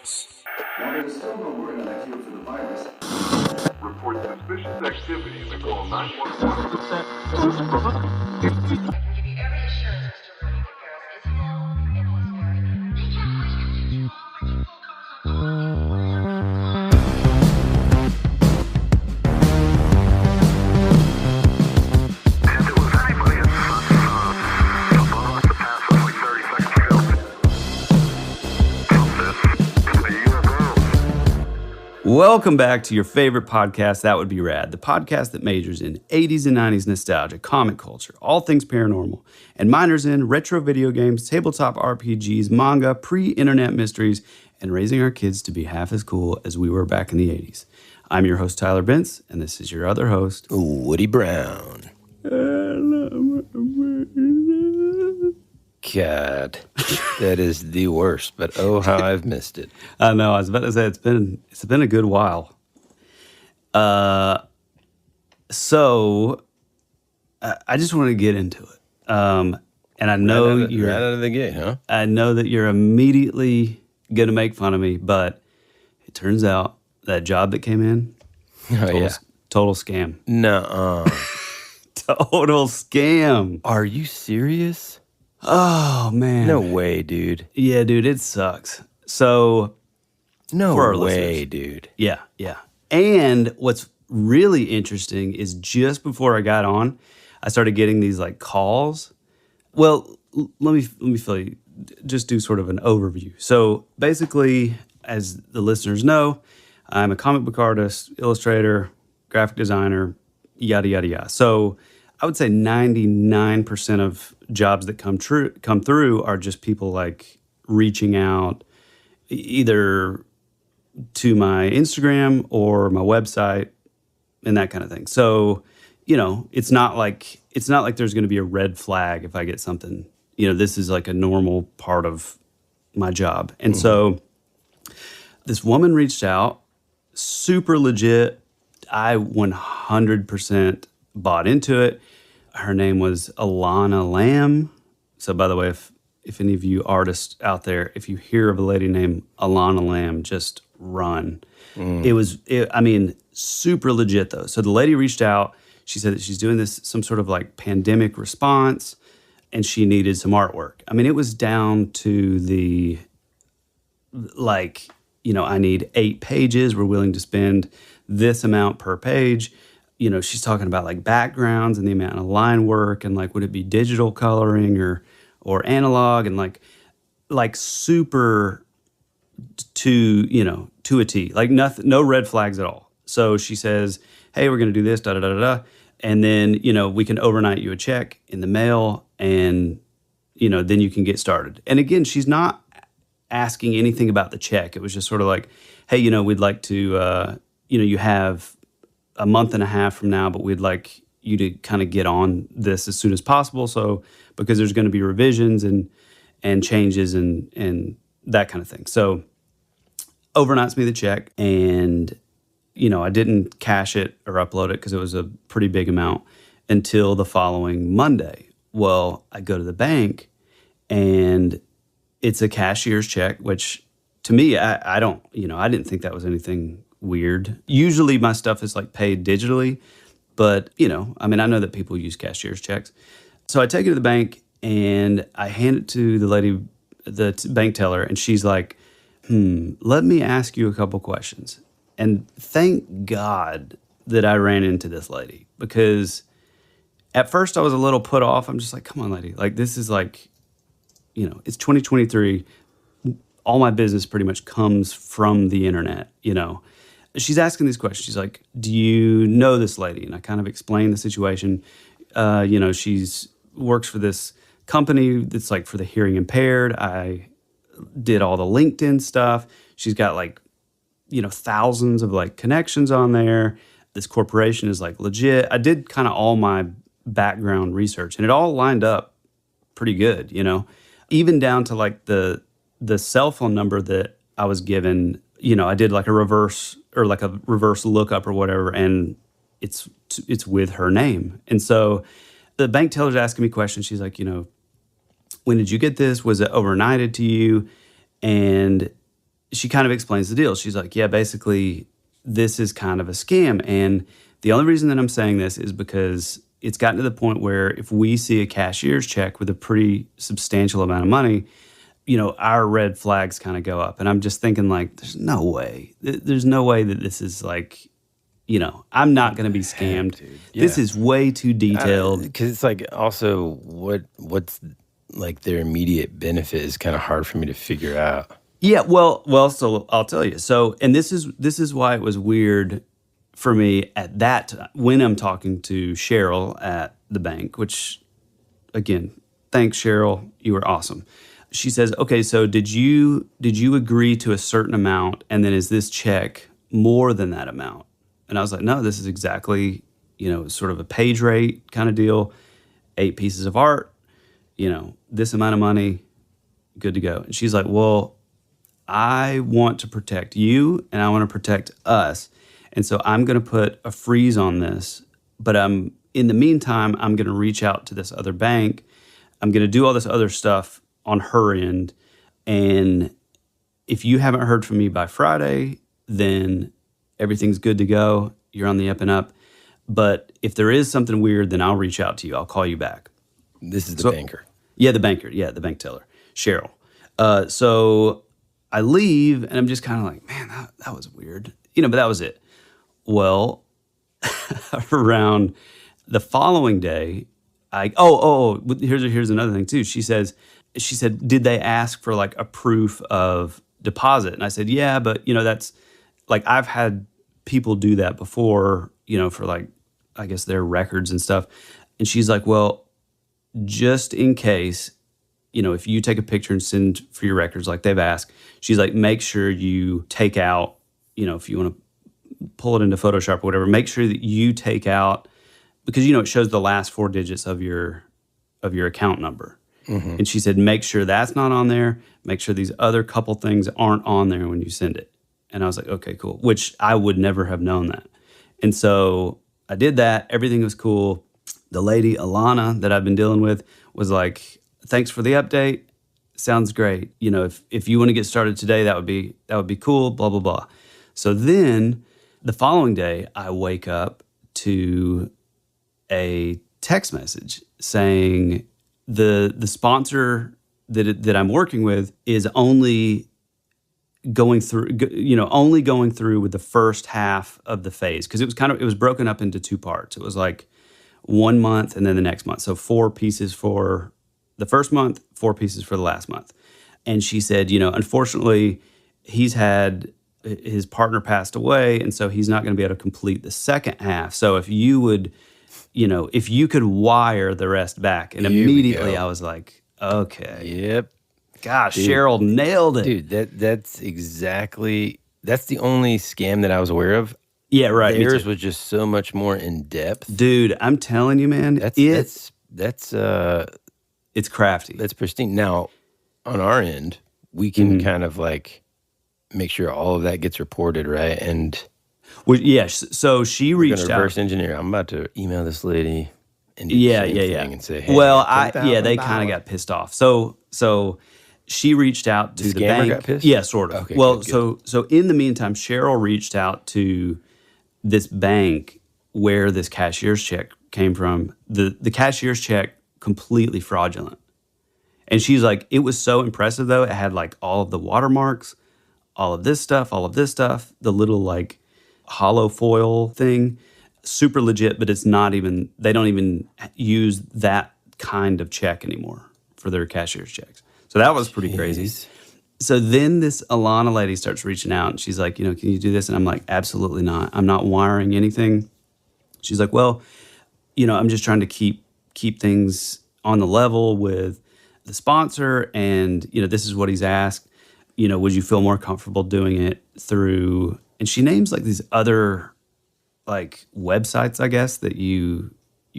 Files. While there's still no word on a cure for the virus, report suspicious activity and call 911. I can give you every assurance, Mr. Rudy, that Paris is full and he's very good. They can't wait to get you all for full And it was anybody in front of us to pass us like 30 seconds ago. From this, the UFO. Welcome back to your favorite podcast, That Would Be Rad, the podcast that majors in 80s and 90s nostalgia, comic culture, all things paranormal, and minors in retro video games, tabletop RPGs, manga, pre-internet mysteries, and raising our kids to be half as cool as we were back in the 80s. I'm your host, Tyler Bentz, and this is your other host, Woody Brown. God, that is the worst, but oh, how I've missed it. I know, I was about to say, it's been a good while. So I just want to get into it. And I know Right out of the gate, huh? I know that you're immediately going to make fun of me, but it turns out that job that came in, total scam. Nuh-uh. Total scam. Are you serious? Oh, man. No way, dude. Yeah, dude, it sucks. So, No For our way, listeners. dude. yeah. And what's really interesting is just before I got on, I started getting these like calls. Well, let me fill you, just do sort of an overview. So basically, as the listeners know, I'm a comic book artist, illustrator, graphic designer, yada, yada, yada. So I would say 99% of jobs that come through are just people like reaching out either to my Instagram or my website and that kind of thing. So, you know, it's not like there's going to be a red flag if I get something. You know, this is like a normal part of my job. And so this woman reached out, super legit. I 100% bought into it. Her name was Alana Lamb. So by the way, if any of you artists out there, if you hear of a lady named Alana Lamb, just run. It was super legit though. So the lady reached out. She said that she's doing some sort of like pandemic response and she needed some artwork. I mean, it was down to the, like, you know, I need 8 pages. We're willing to spend this amount per page. You know, she's talking about like backgrounds and the amount of line work and like, would it be digital coloring or analog, and like super to a T, like nothing, no red flags at all. So she says, hey, we're going to do this, da, da, da, da, da. And then, you know, we can overnight you a check in the mail and, you know, then you can get started. And again, she's not asking anything about the check. It was just sort of like, hey, you know, we'd like to, you have a month and a half from now, but we'd like you to kind of get on this as soon as possible. So, because there's going to be revisions and changes and that kind of thing. So overnights me the check, and, you know, I didn't cash it or upload it because it was a pretty big amount until the following Monday. Well, I go to the bank and it's a cashier's check, which to me, I didn't think that was anything weird. Usually my stuff is like paid digitally, but, you know, I mean, I know that people use cashier's checks. So I take it to the bank and I hand it to the lady, the bank teller, and she's like, let me ask you a couple questions. And thank God that I ran into this lady, because at first I was a little put off. I'm just like, come on, lady. Like, this is like, you know, it's 2023. All my business pretty much comes from the internet, you know. She's asking these questions. She's like, do you know this lady? And I kind of explained the situation. You know, she's works for this company that's like for the hearing impaired. I did all the LinkedIn stuff. She's got like, you know, thousands of like connections on there. This corporation is like legit. I did kind of all my background research and it all lined up pretty good, you know, even down to like the cell phone number that I was given. You know, I did like a reverse lookup or whatever, and it's with her name. And so the bank teller's asking me questions. She's like, you know, when did you get this? Was it overnighted to you? And she kind of explains the deal. She's like, yeah, basically, this is kind of a scam. And the only reason that I'm saying this is because it's gotten to the point where if we see a cashier's check with a pretty substantial amount of money, our red flags kind of go up. And I'm just thinking, like, there's no way. There's no way that this is like, I'm not going to be scammed. Dude. This Yeah. is way too detailed. Because it's like also what's like their immediate benefit is kind of hard for me to figure out. Yeah, well, so I'll tell you. So, and this is why it was weird for me at that time when I'm talking to Cheryl at the bank, which, again, thanks, Cheryl, you were awesome. She says, okay, so did you agree to a certain amount, and then is this check more than that amount? And I was like, no, this is exactly, sort of a page rate kind of deal, 8 pieces of art, this amount of money, good to go. And she's like, well, I want to protect you and I want to protect us. And so I'm going to put a freeze on this, but in the meantime, I'm going to reach out to this other bank. I'm going to do all this other stuff on her end. And if you haven't heard from me by Friday, then everything's good to go. You're on the up and up. But if there is something weird, then I'll reach out to you. I'll call you back. This is the banker. Yeah, the banker. Yeah, the bank teller, Cheryl. So I leave, and I'm just kind of like, man, that was weird. But that was it. Well, around the following day, here's another thing too. She said, did they ask for like a proof of deposit? And I said, yeah, but that's like I've had people do that before, for like I guess their records and stuff. And she's like, well, just in case, if you take a picture and send for your records like they've asked, she's like, make sure you take out, if you want to pull it into Photoshop or whatever, make sure that you take out, because it shows the last 4 digits of your account number. Mm-hmm. And she said, make sure that's not on there. Make sure these other couple things aren't on there when you send it. And I was like, okay, cool. Which I would never have known that. And so I did that. Everything was cool. The lady, Alana, that I've been dealing with was like, thanks for the update. Sounds great. If you want to get started today, that would be cool, blah, blah, blah. So then the following day, I wake up to a text message saying the sponsor that I'm working with is only going through with the first half of the phase, because it was broken up into 2 parts. It was like 1 month and then the next month. So 4 pieces for the first month, 4 pieces for the last month. And she said, unfortunately, he's had his partner passed away, and so he's not going to be able to complete the second half. So if you would, if you could wire the rest back. And immediately I was like, okay. Yep. Gosh, dude, Cheryl nailed it. Dude, that's the only scam that I was aware of. Yeah, right. Theirs was just so much more in depth. Dude, I'm telling you, man, it's crafty. That's pristine. Now, on our end, we can kind of like make sure all of that gets reported, right? And so she reached out. Reverse engineer. I'm about to email this lady and do the same thing and say, hey, well, they kind of got pissed off. So she reached out to the bank. Got pissed? Yeah, sort of. Okay, well, good. So in the meantime, Cheryl reached out to this bank where this cashier's check came from. The cashier's check, completely fraudulent. And she's like, it was so impressive though. It had like all of the watermarks, all of this stuff, the little like hollow foil thing, super legit, but they don't even use that kind of check anymore for their cashier's checks. So that was pretty crazy. So then this Alana lady starts reaching out and she's like, can you do this? And I'm like, absolutely not. I'm not wiring anything. She's like, well, I'm just trying to keep things on the level with the sponsor, and this is what he's asked. Would you feel more comfortable doing it through? And she names like these other like websites, I guess, that you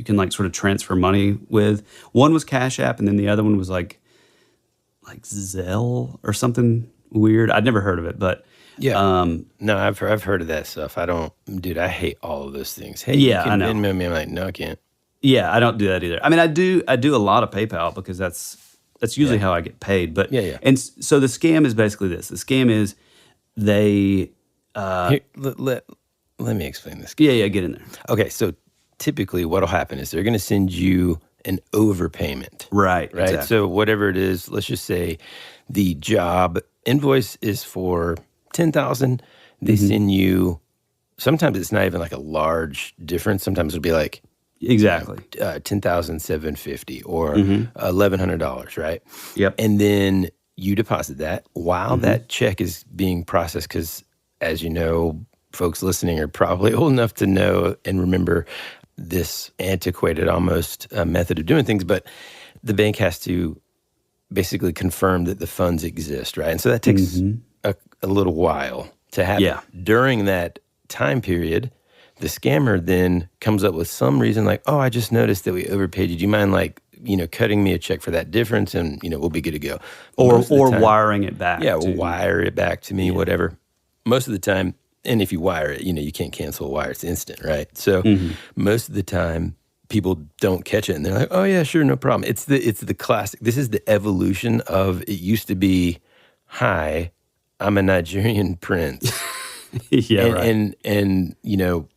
can like sort of transfer money with. One was Cash App, and then the other one was like Zelle or something weird. I'd never heard of it, but yeah. No, I've heard of that stuff. I hate all of those things. Hey, yeah, I know. Venmo me. I'm like, no, I can't. Yeah, I don't do that either. I mean, I do a lot of PayPal because that's usually how I get paid. But yeah. And so the scam is basically this. The scam is they, Here, let me explain this. yeah, get in there. Okay, so typically what'll happen is they're going to send you an overpayment. Right. Right. Exactly. So whatever it is, let's just say the job invoice is for 10,000. They send you, sometimes it's not even like a large difference. Sometimes it'll be like Exactly. 10,750 or $1,100, right? Yep. And then you deposit that while that check is being processed, because as you know, folks listening are probably old enough to know and remember this antiquated almost method of doing things, but the bank has to basically confirm that the funds exist, right? And so that takes a little while to happen. Yeah. During that time period, the scammer then comes up with some reason like, oh, I just noticed that we overpaid you. Do you mind cutting me a check for that difference, and we'll be good to go. Or Most of the time- wiring it back. yeah, to- wire it back to me, whatever. Most of the time, and if you wire it, you can't cancel a wire. It's instant, right? So most of the time, people don't catch it, and they're like, oh, yeah, sure, no problem. It's the classic. This is the evolution of, it used to be, hi, I'm a Nigerian prince. yeah, and, right. and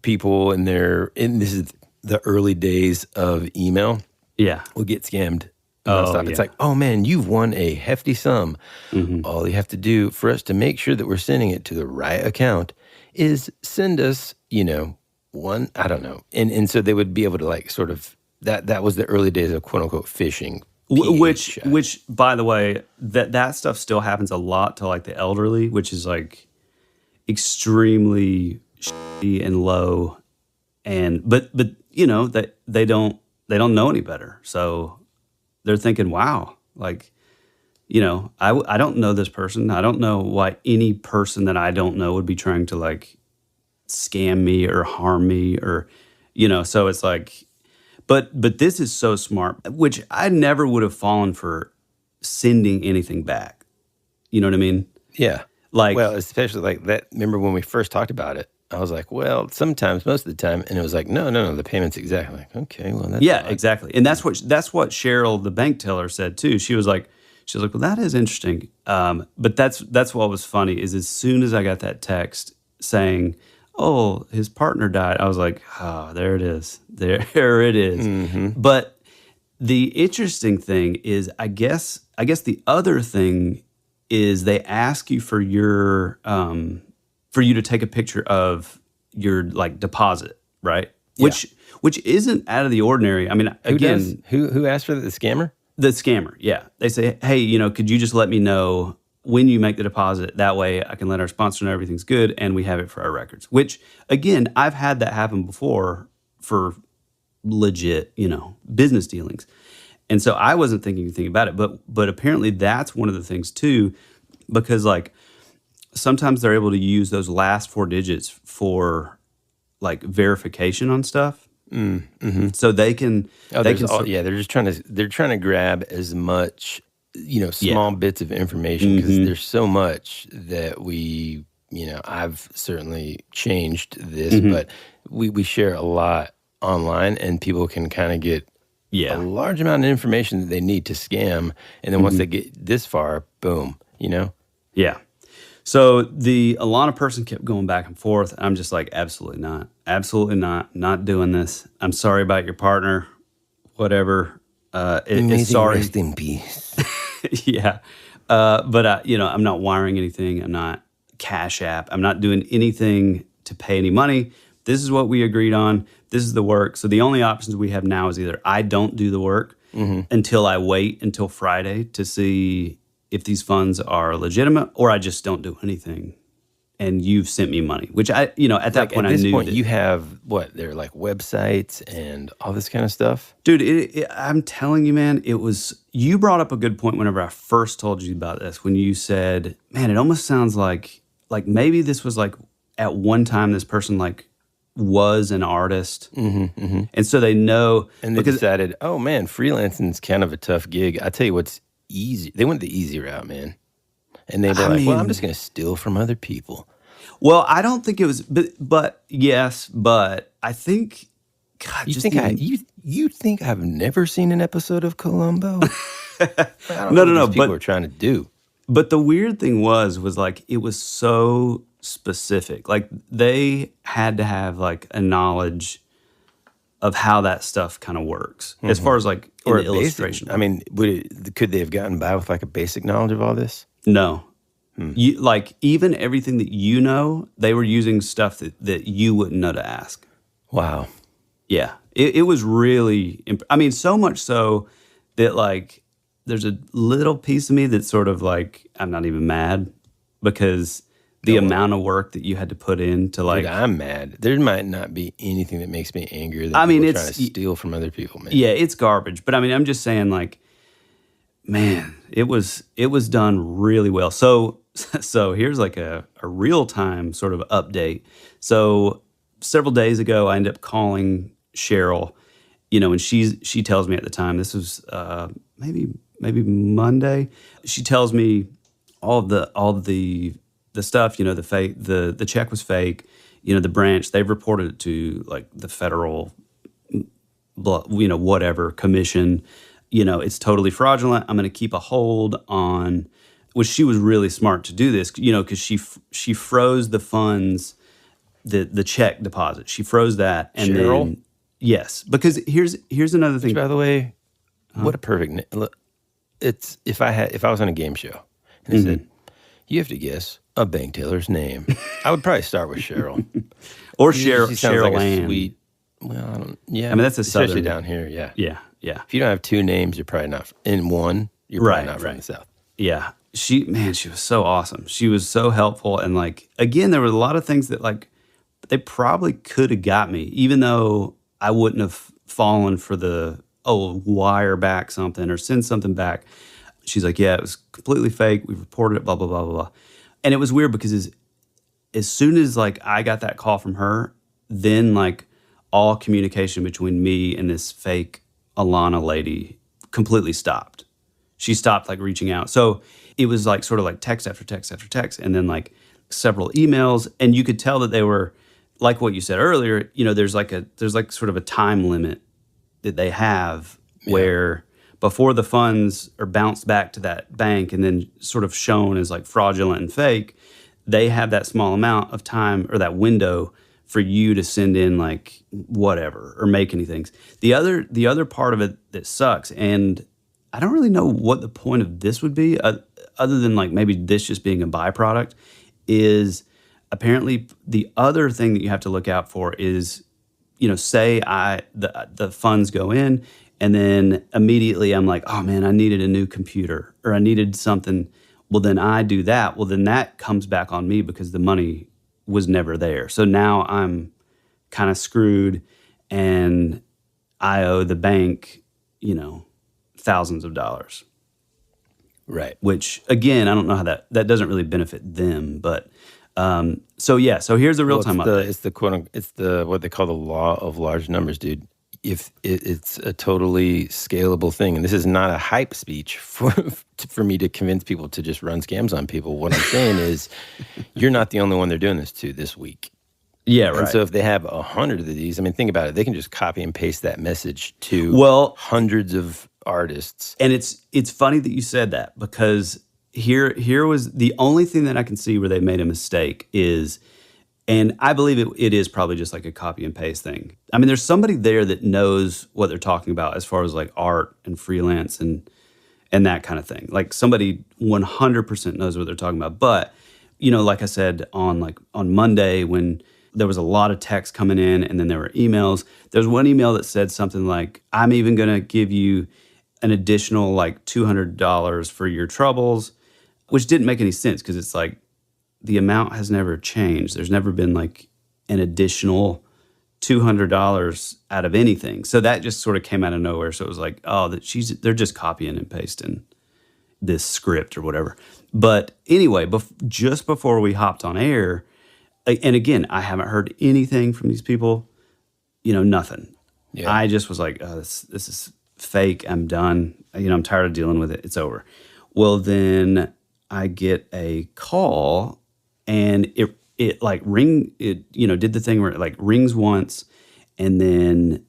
people and this is the early days of email Yeah. will get scammed Oh, nonstop. It's yeah. like, oh man, you've won a hefty sum. All you have to do for us to make sure that we're sending it to the right account is send us, one, I don't know. And so they would be able to like sort of, that was the early days of quote unquote phishing. Which, PHI. by the way, that stuff still happens a lot to like the elderly, which is like extremely shitty and low, but that they don't know any better, so they're thinking, wow, like I don't know this person. I don't know why any person that I don't know would be trying to like scam me or harm me or so it's like. But this is so smart, which I never would have fallen for sending anything back. You know what I mean? Yeah. Like, Well, especially like that. Remember when we first talked about it? I was like, well, sometimes, most of the time, and it was like, no, the payment's exactly like, okay, well, that's yeah, odd. exactly. And that's what Cheryl, the bank teller, said too. She was like, well, that is interesting. But that's what was funny is as soon as I got that text saying, oh, his partner died, I was like, oh, there it is. There it is. But the interesting thing is, I guess the other thing is they ask you for your for you to take a picture of your like deposit, right? Yeah. Which isn't out of the ordinary. I mean, again, Who asked for that? The scammer? the scammer, yeah. They say, hey, could you just let me know when you make the deposit? That way I can let our sponsor know everything's good and we have it for our records. Which, again, I've had that happen before for legit, business dealings. And so I wasn't thinking anything about it. But apparently that's one of the things too, because like sometimes they're able to use those last 4 digits for like verification on stuff. So they can. They're just trying to grab as much, small bits of information because there's so much that we, I've certainly changed this, but we share a lot online and people can kind of get a large amount of information that they need to scam. And then once they get this far, boom, Yeah. So the Alana person kept going back and forth. I'm just like, absolutely not, not doing this. I'm sorry about your partner, whatever. It's sorry. Rest in peace. Yeah. But I'm not wiring anything. I'm not Cash App. I'm not doing anything to pay any money. This is what we agreed on. This is the work. So the only options we have now is either I don't do the work until I wait until Friday to see if these funds are legitimate, or I just don't do anything. And you've sent me money, which I, at that point, at this I knew point, that, you have they're like websites and all this kind of stuff. dude, I'm telling you, man, you brought up a good point whenever I first told you about this, when you said, man, it almost sounds like maybe this was like at one time this person like was an artist. And so they know. And they decided, oh man, freelancing's kind of a tough gig. I tell you what's easy. They went the easy route, man. And they were well, I'm just going to steal from other people. Well, I don't think it was, but yes, but I think, God, You think I've never seen an episode of Columbo? I don't No, know what these but people are trying to do. But the weird thing was like it was so specific. Like they had to have like a knowledge of how that stuff kind of works as far as like in Or the a basic, illustration. I mean, could they have gotten by with like a basic knowledge of all this? No. You, like even everything that you know, they were using stuff that you wouldn't know to ask. Wow. Yeah. It was really, I mean, so much so that like there's a little piece of me that's sort of like, I'm not even mad because the amount of work that you had to put in to like. Dude, I'm mad. There might not be anything that makes me angrier than I mean, people it's trying to steal from other people, man. Yeah, it's garbage. But I mean, I'm just saying like, man, it was done really well. So here's like a real time sort of update. So several days ago, I ended up calling Cheryl, and she tells me at the time, this was maybe Monday. She tells me all the stuff, the fake, the check was fake, the branch, they've reported it to like the federal, whatever commission, it's totally fraudulent. I'm going to keep a hold on, which she was really smart to do this, because she froze the funds, the check deposit. She froze that. And Cheryl? then, yes, because here's another thing. By the way, what a perfect. Look, it's if I was on a game show and they said you have to guess a bank teller's name, I would probably start with Cheryl Or she sounds Cheryl like a Ann. sweet. Well, I don't. Yeah, I mean, that's a especially southern- down here. Yeah, Yeah. If you don't have two names, you're probably not in one. You're probably not from Right. the South. Yeah. She was so awesome. She was so helpful. And like, again, there were a lot of things that like, they probably could have got me, even though I wouldn't have fallen for the, wire back something or send something back. She's like, yeah, it was completely fake. We reported it, blah, blah, blah, blah, blah. And it was weird because as soon as like I got that call from her, then like all communication between me and this fake Alana lady completely stopped. She stopped like reaching out. So it was like sort of like text after text after text, and then like several emails. And you could tell that they were like what you said earlier, there's like sort of a time limit that they have where before the funds are bounced back to that bank and then sort of shown as like fraudulent and fake, they have that small amount of time or that window for you to send in like whatever or make anything. The other part of it that sucks, and I don't really know what the point of this would be, other than like maybe this just being a byproduct, is apparently the other thing that you have to look out for is, say the funds go in and then immediately I'm like, oh man, I needed a new computer or I needed something. Well, then I do that. Well, then that comes back on me because the money was never there. So now I'm kind of screwed and I owe the bank, thousands of dollars. Right. Which again, I don't know how that doesn't really benefit them, but so here's the real time update. It's the it's the what they call the law of large numbers, dude. If it's a totally scalable thing, and this is not a hype speech for me to convince people to just run scams on people. What I'm saying is, you're not the only one they're doing this to this week. Yeah, right. And so if they have 100 of these, I mean, think about it. They can just copy and paste that message to hundreds of artists. And it's funny that you said that, because here was the only thing that I can see where they made a mistake is, and I believe it is probably just like a copy and paste thing. I mean, there's somebody there that knows what they're talking about as far as like art and freelance and that kind of thing. Like somebody 100% knows what they're talking about. But, like I said, on Monday when there was a lot of text coming in and then there were emails, there's one email that said something like, I'm even going to give you an additional like $200 for your troubles, which didn't make any sense because it's like, the amount has never changed. There's never been like an additional $200 out of anything. So that just sort of came out of nowhere. So it was like, they're just copying and pasting this script or whatever. But anyway, just before we hopped on air, and again, I haven't heard anything from these people, nothing. Yeah. I just was like, oh, this is fake. I'm done. I'm tired of dealing with it. It's over. Well, then I get a call. And it like did the thing where it like rings once, and then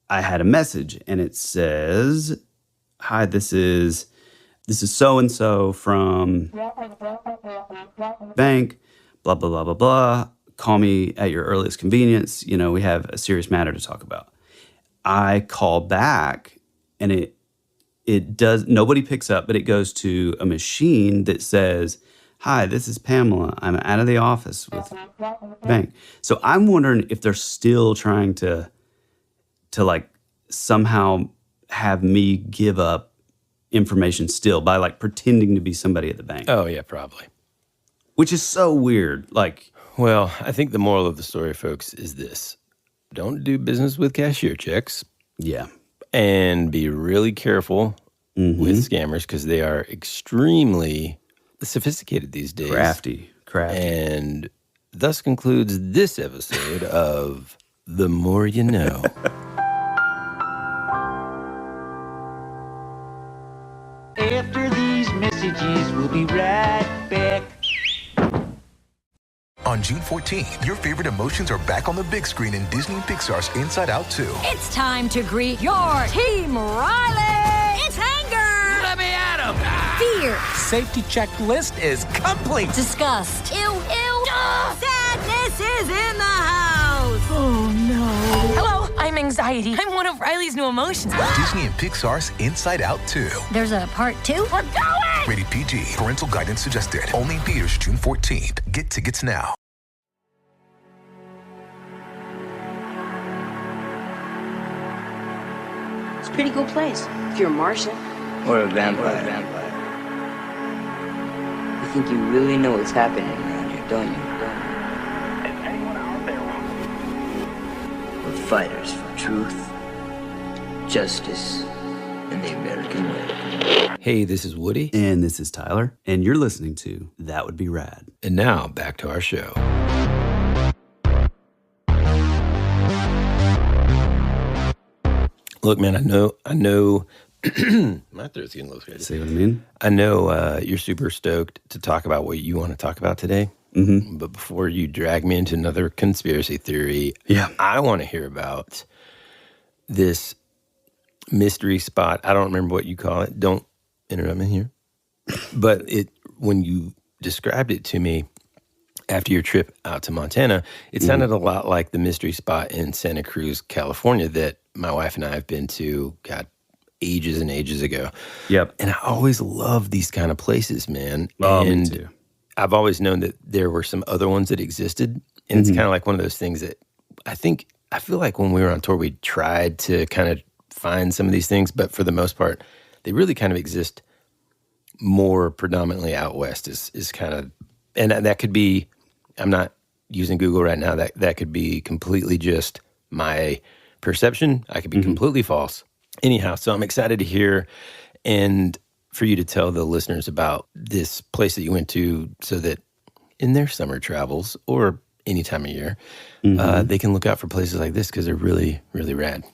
I had a message and it says, hi, this is this is so-and-so from bank, blah, blah, blah, blah, blah. Call me at your earliest convenience. We have a serious matter to talk about. I call back, and it does, nobody picks up, but it goes to a machine that says, hi, this is Pamela. I'm out of the office with bank. So I'm wondering if they're still trying to like somehow have me give up information still by like pretending to be somebody at the bank. Oh, yeah, probably. Which is so weird. Like, well, I think the moral of the story, folks, is this. Don't do business with cashier checks. Yeah. And be really careful with scammers because they are extremely sophisticated these days. Crafty. And thus concludes this episode of The More You Know. After these messages, we'll be right back. On June 14th, your favorite emotions are back on the big screen in Disney and Pixar's Inside Out 2. It's time to greet your Team Riley. It's anger. Let me at him. Fear. Safety checklist is complete. Disgust. Ew. Sadness is in the house. Oh, no. Hello, I'm anxiety. I'm one of Riley's new emotions. Disney and Pixar's Inside Out 2. There's a part 2? We're going! Rated PG. Parental guidance suggested. Only in theaters June 14th. Get tickets now. It's a pretty cool place if you're a Martian. Or a vampire. You think you really know what's happening around here, don't you? We're fighters for truth, justice, and the American way. Hey, this is Woody. And this is Tyler. And you're listening to That Would Be Rad. And now, back to our show. Look, man, I know, my throat's getting a little crazy. See what I mean? I know you're super stoked to talk about what you want to talk about today. Mm-hmm. But before you drag me into another conspiracy theory, I want to hear about this mystery spot. I don't remember what you call it. Don't interrupt me here. But when you described it to me after your trip out to Montana, it sounded a lot like the mystery spot in Santa Cruz, California that my wife and I have been to, God, ages and ages ago. Yep. And I always love these kind of places, man. Oh, and me too. I've always known that there were some other ones that existed. And it's kind of like one of those things that I feel like when we were on tour, we tried to kind of find some of these things, but for the most part, they really kind of exist more predominantly out west is kind of, and that could be, I'm not using Google right now, that could be completely just my perception. I could be completely false. Anyhow, so I'm excited to hear and for you to tell the listeners about this place that you went to so that in their summer travels or any time of year, they can look out for places like this because they're really, really rad.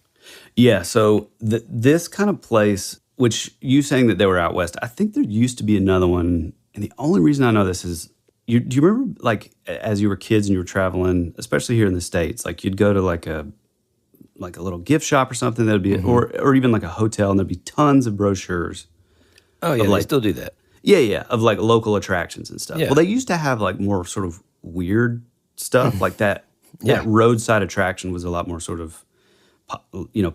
Yeah, so this kind of place, which you saying that they were out west, I think there used to be another one. And the only reason I know this is, do you remember like as you were kids and you were traveling, especially here in the States, like you'd go to like a little gift shop or something that'd be, or even like a hotel, and there'd be tons of brochures. Oh yeah, they still do that. Yeah, of like local attractions and stuff. Yeah. Well, they used to have like more sort of weird stuff like that. That roadside attraction was a lot more sort of,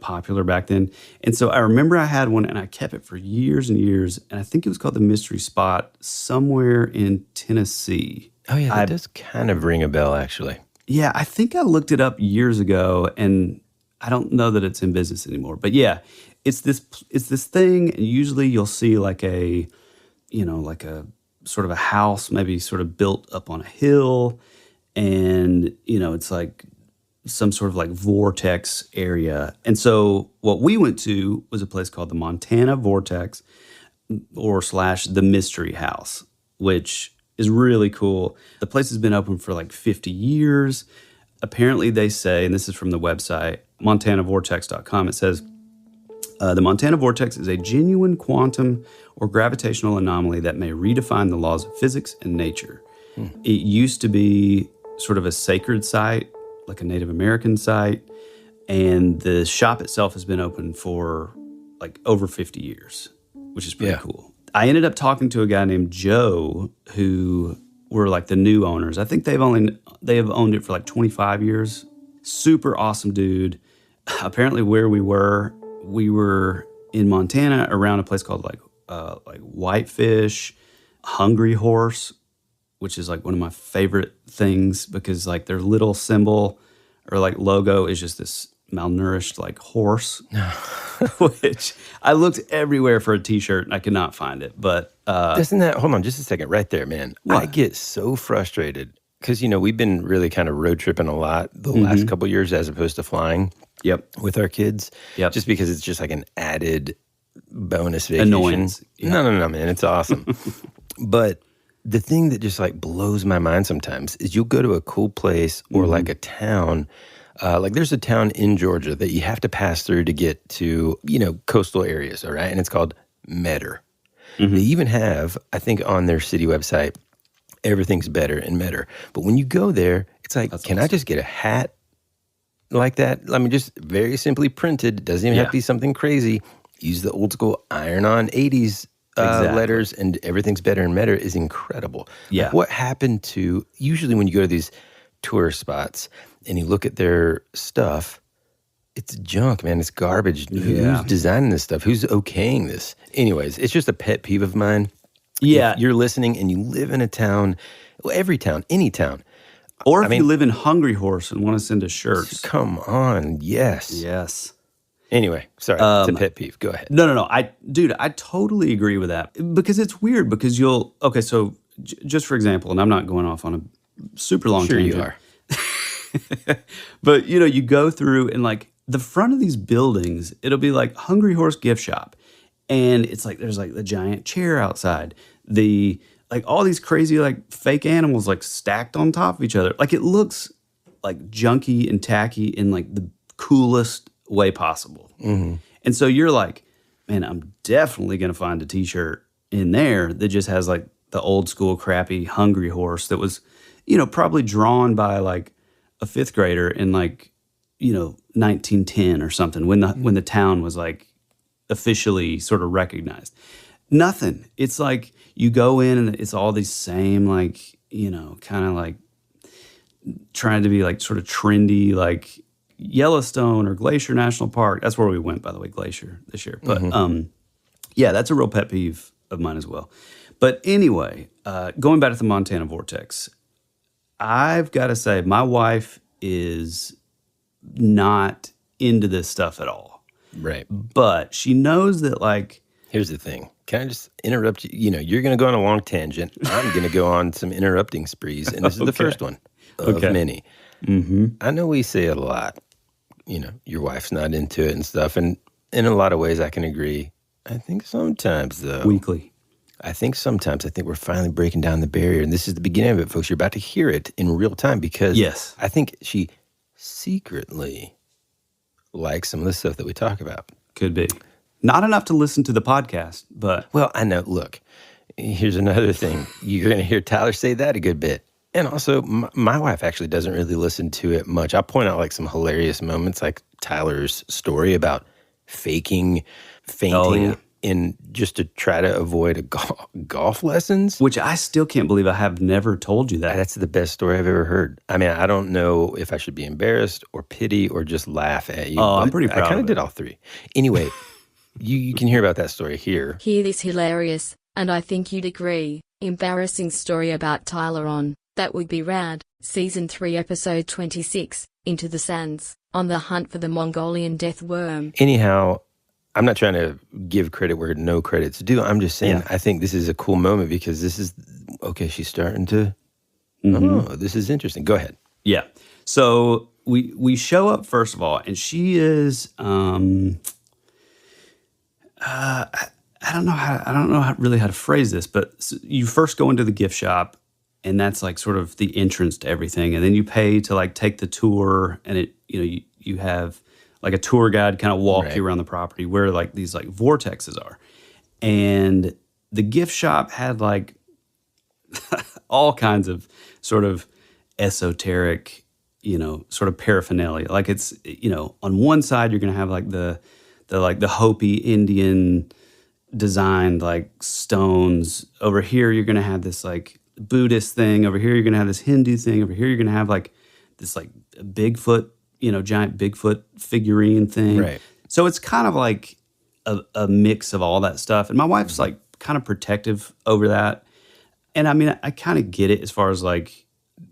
popular back then. And so I remember I had one and I kept it for years and years. And I think it was called the Mystery Spot somewhere in Tennessee. Oh yeah, that does kind of ring a bell actually. Yeah, I think I looked it up years ago and I don't know that it's in business anymore. But yeah, it's this thing, and usually you'll see like a sort of a house maybe sort of built up on a hill, and it's like some sort of like vortex area. And so what we went to was a place called the Montana Vortex or / the Mystery House, which is really cool. The place has been open for like 50 years. Apparently they say, and this is from the website, montanavortex.com, it says, the Montana Vortex is a genuine quantum or gravitational anomaly that may redefine the laws of physics and nature. It used to be sort of a sacred site, like a Native American site, and the shop itself has been open for like over 50 years, which is pretty cool. I ended up talking to a guy named Joe who were like the new owners. I think they have owned it for like 25 years. Super awesome dude. Apparently where we were in Montana around a place called like Whitefish, Hungry Horse, which is like one of my favorite things because like their little symbol or like logo is just this malnourished like horse, which I looked everywhere for a t-shirt and I could not find it. But doesn't that, hold on just a second right there, man. What? I get so frustrated because, we've been really kind of road tripping a lot the last couple of years as opposed to flying with our kids. Yep. Just because it's just like an added bonus vacation. Annoyance. Yep. No, man. It's awesome. But the thing that just like blows my mind sometimes is you'll go to a cool place or like a town. Like there's a town in Georgia that you have to pass through to get to, coastal areas, all right? And it's called Metter. They even have, I think on their city website, everything's better and Metter. But when you go there, it's like, can I just get a hat like that? I mean, just very simply printed. It doesn't even have to be something crazy. Use the old school iron-on 80s letters, and everything's better and Metter is incredible. Yeah. Like what happened to, usually when you go to these tourist spots and you look at their stuff, it's junk, man. It's garbage. Who's designing this stuff? Who's okaying this? Anyways, it's just a pet peeve of mine. Yeah. If you're listening and you live in a town, every town, any town. Or if you live in Hungry Horse and want to send us shirts. Come on. Yes. Yes. Anyway, sorry. It's a pet peeve. Go ahead. No. I totally agree with that because it's weird because so just for example, and I'm not going off on a super long tangent. Sure you are. But, you go through and like the front of these buildings, it'll be like Hungry Horse gift shop. And it's like, there's like the giant chair outside, like all these crazy like fake animals like stacked on top of each other. Like it looks like junky and tacky in like the coolest way possible. And so you're like, man, I'm definitely going to find a t-shirt in there that just has like the old school crappy Hungry Horse that was, probably drawn by like a fifth grader in like, 1910 or something when the town was like officially sort of recognized. Nothing. It's like you go in and it's all these same like, kind of like trying to be like sort of trendy, like Yellowstone or Glacier National Park. That's where we went, by the way, Glacier this year. But that's a real pet peeve of mine as well. But anyway, going back to the Montana Vortex, I've got to say my wife is not into this stuff at all. Right. But she knows that like... Here's the thing. Can I just interrupt you? You're going to go on a long tangent. I'm going to go on some interrupting sprees. And this is the first one of many. I know we say it a lot. Your wife's not into it and stuff. And in a lot of ways, I can agree. I think sometimes, though. Weekly. I think we're finally breaking down the barrier. And this is the beginning of it, folks. You're about to hear it in real time because I think she secretly likes some of the stuff that we talk about. Could be. Not enough to listen to the podcast, but... Well, I know. Look, here's another thing. You're going to hear Tyler say that a good bit. And also, my wife actually doesn't really listen to it much. I'll point out like some hilarious moments like Tyler's story about fainting in just to try to avoid golf lessons. Which I still can't believe I have never told you that. That's the best story I've ever heard. I mean, I don't know if I should be embarrassed or pity or just laugh at you. Oh, I'm pretty proud I kind of did all three. Anyway, you can hear about that story here. Hear this hilarious, and I think you'd agree, embarrassing story about Tyler on That Would Be Rad, Season 3, Episode 26, Into the Sands, on the hunt for the Mongolian death worm. Anyhow, I'm not trying to give credit where no credit's due. I'm just saying I think this is a cool moment because this is, she's starting to, this is interesting. Go ahead. Yeah. So we show up, first of all, and she is, I don't know really how to phrase this, but you first go into the gift shop, and that's like sort of the entrance to everything, and then you pay to like take the tour, and you have like a tour guide kind of walk you around the property where like these like vortexes are, and the gift shop had like all kinds of sort of esoteric, sort of paraphernalia. Like it's, on one side you're gonna have like the Hopi Indian designed like stones. Over here, you're going to have this like Buddhist thing. Over here, you're going to have this Hindu thing. Over here, you're going to have like this like Bigfoot, giant Bigfoot figurine thing. Right. So it's kind of like a mix of all that stuff. And my wife's like kind of protective over that. And I mean, I kind of get it as far as like,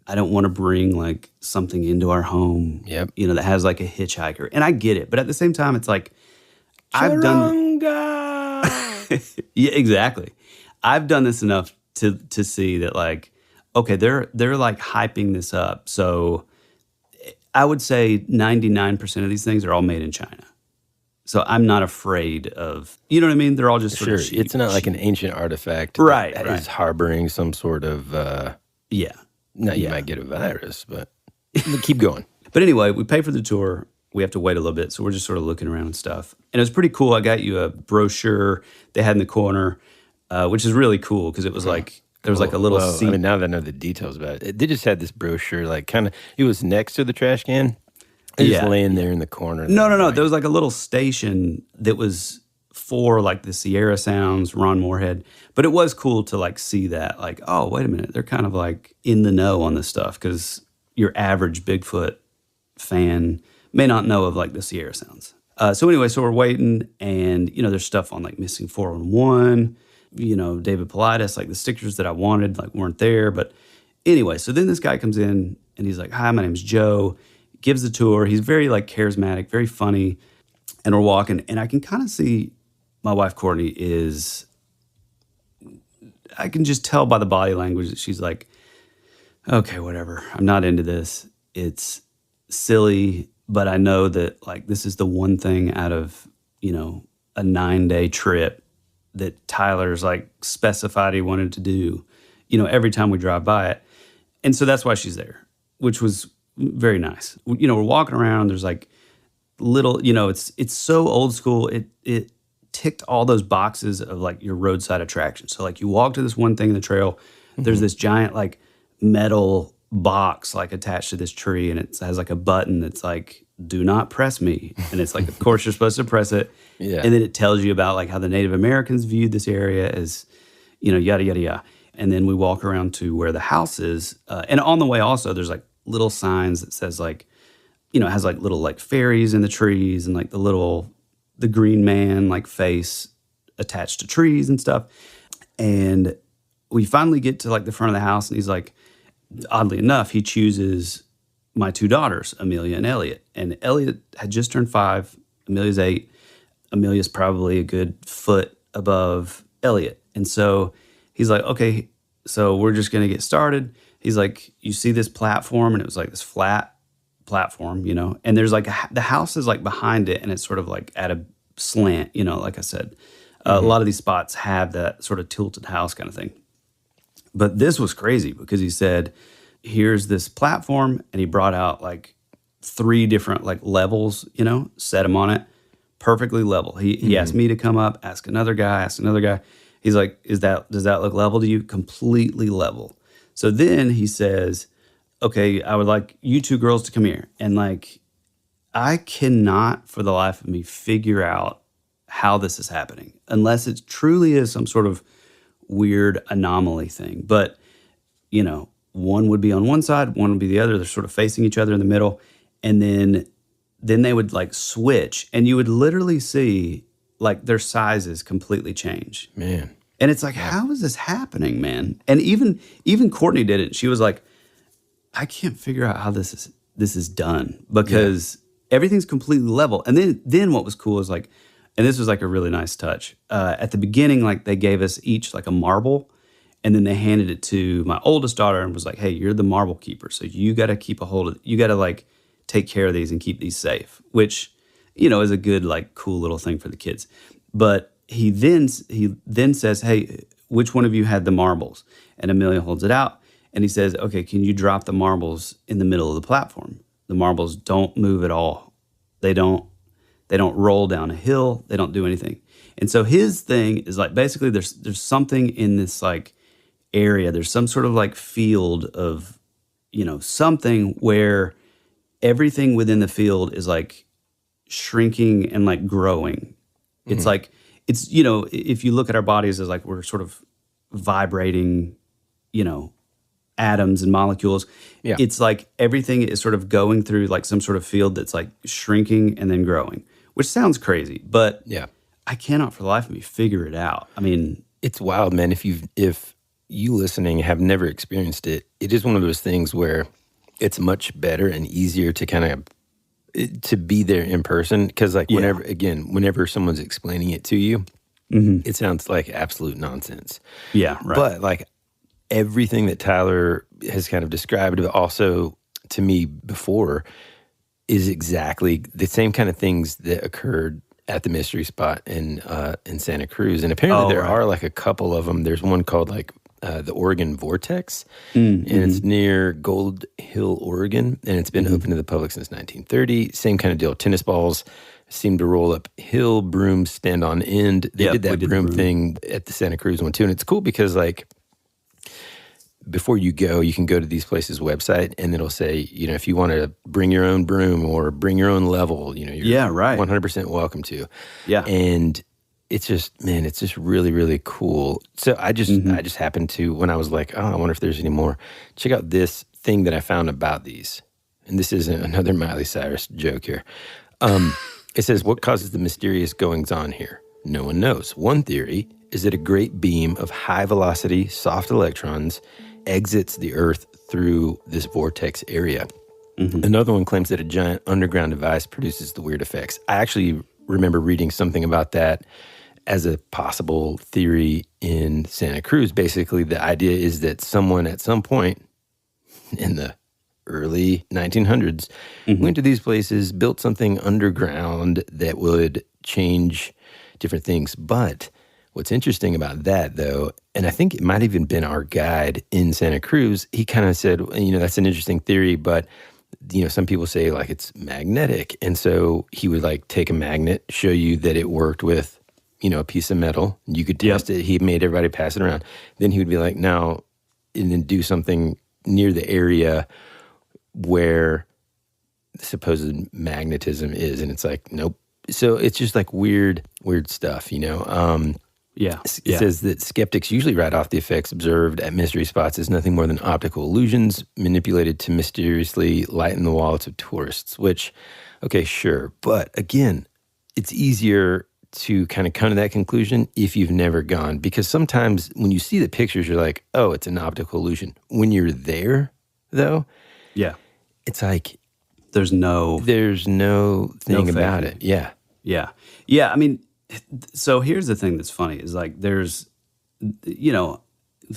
I don't want to bring like something into our home, Yep. That has like a hitchhiker. And I get it. But at the same time, it's like, I've done. Yeah, exactly. I've done this enough to see that like, okay, they're like hyping this up. So I would say 99% of these things are all made in China. So I'm not afraid of, you know what I mean? They're all just sort of cheap. It's not like an ancient artifact right, that right. is harboring some sort of, you might get a virus, but keep going. But anyway, we pay for the tour. We have to wait a little bit, so we're just sort of looking around and stuff. And it was pretty cool. I got you a brochure they had in the corner, which is really cool because it was like, there was like a little seat. I mean, now that I know the details about it, they just had this brochure, like kind of, it was next to the trash can. Just laying there in the corner. No. There was like a little station that was for like the Sierra Sounds, Ron Moorhead. But it was cool to like see that, like, oh, wait a minute. They're kind of like in the know on this stuff because your average Bigfoot fan may not know of like the Sierra Sounds. So anyway, so we're waiting and, there's stuff on like missing 411, David Politis, like the stickers that I wanted like weren't there. But anyway, so then this guy comes in and he's like, hi, my name's Joe. Gives the tour. He's very like charismatic, very funny. And we're walking and I can kind of see my wife, Courtney, I can just tell by the body language that she's like, okay, whatever. I'm not into this. It's silly, but I know that like this is the one thing out of, a 9-day trip that Tyler's like specified he wanted to do, every time we drive by it. And so that's why she's there, which was very nice. We're walking around. There's like little, it's so old school. It ticked all those boxes of like your roadside attractions. So like you walk to this one thing in the trail. There's this giant like metal box like attached to this tree, and it has like a button that's like, "Do not press me." And it's like, of course you're supposed to press it. Yeah. And then it tells you about like how the Native Americans viewed this area as, yada yada yada. And then we walk around to where the house is, and on the way also there's like little signs that says like, it has like little like fairies in the trees and like the green man like face attached to trees and stuff. And we finally get to like the front of the house and he's like, oddly enough, he chooses my two daughters, Amelia and Elliot. And Elliot had just turned 5, Amelia's 8. Amelia's probably a good foot above Elliot. And so he's like, okay, so we're just going to get started. He's like, you see this platform? And it was like this flat platform, and there's like the house is like behind it and it's sort of like at a slant, like I said. A lot of these spots have that sort of tilted house kind of thing. But this was crazy because he said, here's this platform, and he brought out like 3 different like levels, set them on it, perfectly level. He asked me to come up, ask another guy. He's like, does that look level to you? Completely level. So then he says, okay, I would like you 2 girls to come here. And like, I cannot for the life of me figure out how this is happening unless it truly is some sort of weird anomaly thing. But, one would be on one side, one would be the other. They're sort of facing each other in the middle. And then they would like switch and you would literally see like their sizes completely change. Man. And it's like, how is this happening, man? And even Courtney did it. She was like, I can't figure out how this is done because everything's completely level. And then what was cool is like, and this was like a really nice touch. At the beginning, like they gave us each like a marble, and then they handed it to my oldest daughter and was like, hey, you're the marble keeper. So you got to keep a hold of it. You got to like take care of these and keep these safe, which, is a good, like cool little thing for the kids. But he then says, hey, which one of you had the marbles? And Amelia holds it out and he says, okay, can you drop the marbles in the middle of the platform? The marbles don't move at all. They don't roll down a hill. They don't do anything. And so his thing is like, basically there's something in this like area. There's some sort of like field of, something where everything within the field is like shrinking and like growing. It's like, it's, if you look at our bodies as like we're sort of vibrating, atoms and molecules, it's like everything is sort of going through like some sort of field that's like shrinking and then growing, which sounds crazy, but I cannot for the life of me figure it out. I mean, it's wild, man. If you listening have never experienced it, it is one of those things where it's much better and easier to kind of to be there in person, because like whenever someone's explaining it to you, it sounds like absolute nonsense. Yeah, right. But like everything that Tyler has kind of described, but also to me before, is exactly the same kind of things that occurred at the mystery spot in Santa Cruz. And apparently there are like a couple of them. There's one called like the Oregon Vortex, and it's near Gold Hill, Oregon, and it's been open to the public since 1930. Same kind of deal. Tennis balls seem to roll uphill, brooms stand on end. They did that broom thing at the Santa Cruz one too, and it's cool because like before you go, you can go to these places' website, and it'll say, if you want to bring your own broom or bring your own level, you're 100% welcome to. Yeah, and it's just really, really cool. So I just happened to, when I was like, I wonder if there's any more, check out this thing that I found about these. And this is another Miley Cyrus joke here. It says, what causes the mysterious goings-on here? No one knows. One theory is that a great beam of high-velocity, soft electrons exits the Earth through this vortex area. Another one claims that a giant underground device produces the weird effects. I actually remember reading something about that as a possible theory in Santa Cruz. Basically, the idea is that someone at some point in the early 1900s went to these places, built something underground that would change different things. But what's interesting about that, though, and I think it might have even been our guide in Santa Cruz, he kind of said, that's an interesting theory, but some people say like it's magnetic. And so he would like take a magnet, show you that it worked with, a piece of metal. You could test it. He made everybody pass it around. Then he would be like, now, and then do something near the area where the supposed magnetism is. And it's like, nope. So it's just like weird stuff, It says that skeptics usually write off the effects observed at mystery spots as nothing more than optical illusions manipulated to mysteriously lighten the wallets of tourists, which, okay, sure. But again, it's easier to kind of come to that conclusion if you've never gone, because sometimes when you see the pictures, you're like, oh, it's an optical illusion. When you're there, though, it's like there's no thing about it. Yeah. I mean, so here's the thing that's funny is like there's,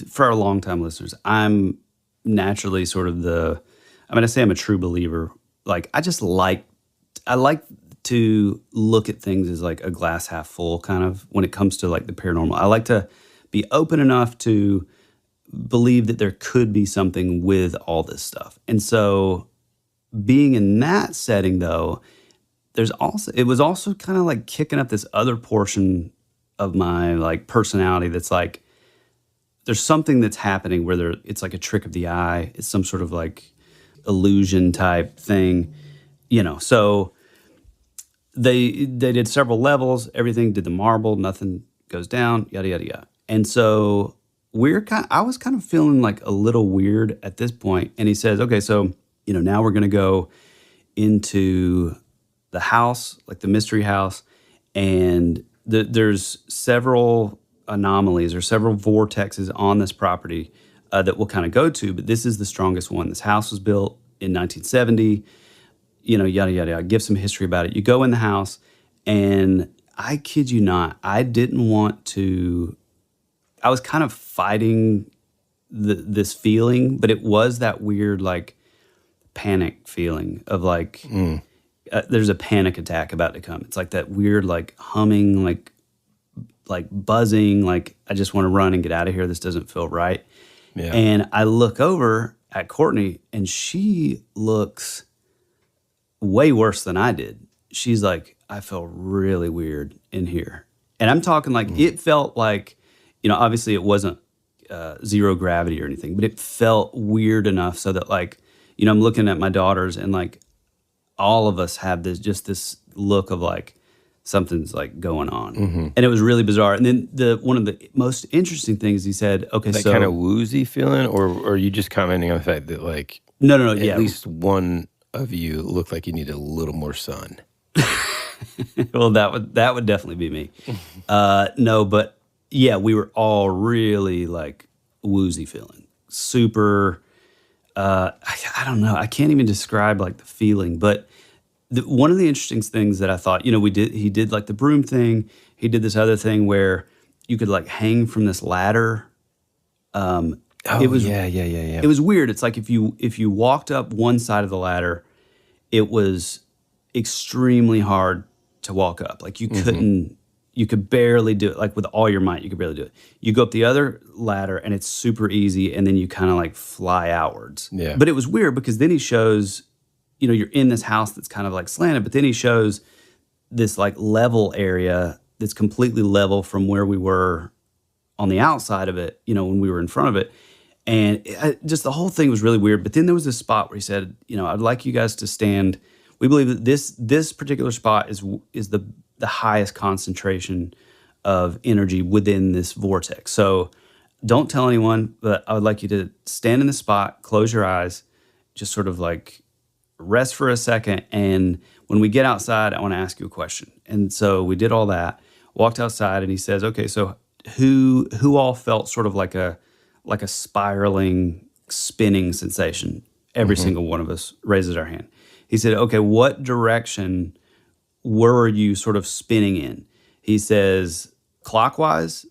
for our longtime listeners, I'm naturally sort of I say I'm a true believer. Like I like to look at things as like a glass half full kind of when it comes to like the paranormal. I like to be open enough to believe that there could be something with all this stuff. And so being in that setting though, it was also kind of like kicking up this other portion of my like personality that's like, there's something that's happening where it's like a trick of the eye. It's some sort of like illusion type thing, so they did several levels, everything, did the marble, nothing goes down, yada, yada, yada. And so I was kind of feeling like a little weird at this point. And he says, okay, so, now we're going to go into the house, like the mystery house, and there's several anomalies or several vortexes on this property that we'll kind of go to, but this is the strongest one. This house was built in 1970, yada, yada, yada. Give some history about it. You go in the house, and I kid you not, I didn't want to, I was kind of fighting this feeling, but it was that weird, like, panic feeling of like, there's a panic attack about to come. It's like that weird, like humming, like buzzing, like I just want to run and get out of here. This doesn't feel right. Yeah. And I look over at Courtney, and she looks way worse than I did. She's like, I feel really weird in here. And I'm talking like, it felt like, obviously it wasn't zero gravity or anything, but it felt weird enough so that like, I'm looking at my daughters, and like all of us have this look of like, something's like going on. And it was really bizarre. And then one of the most interesting things he said, okay, that so kind of woozy feeling, or are you just commenting on the fact that like no, at yeah, least one of you looked like you needed a little more sun? Well, that would definitely be me. No, but yeah, we were all really like woozy feeling, super. I don't know. I can't even describe like the feeling, but one of the interesting things that I thought, he did like the broom thing. He did this other thing where you could like hang from this ladder. It was yeah. It was weird. It's like if you walked up one side of the ladder, it was extremely hard to walk up. Like you could barely do it. Like with all your might, you could barely do it. You go up the other ladder and it's super easy, and then you kind of like fly outwards. Yeah. But it was weird because then he shows, you're in this house that's kind of like slanted, but then he shows this like level area that's completely level from where we were on the outside of it, when we were in front of it. And just the whole thing was really weird. But then there was this spot where he said, I'd like you guys to stand. We believe that this particular spot is the highest concentration of energy within this vortex. So don't tell anyone, but I would like you to stand in the spot, close your eyes, just sort of like rest for a second. And when we get outside, I want to ask you a question. And so we did all that, walked outside, and he says, okay, so who all felt sort of like a spiraling, spinning sensation? Every single one of us raises our hand. He said, okay, what direction were you sort of spinning in? He says clockwise,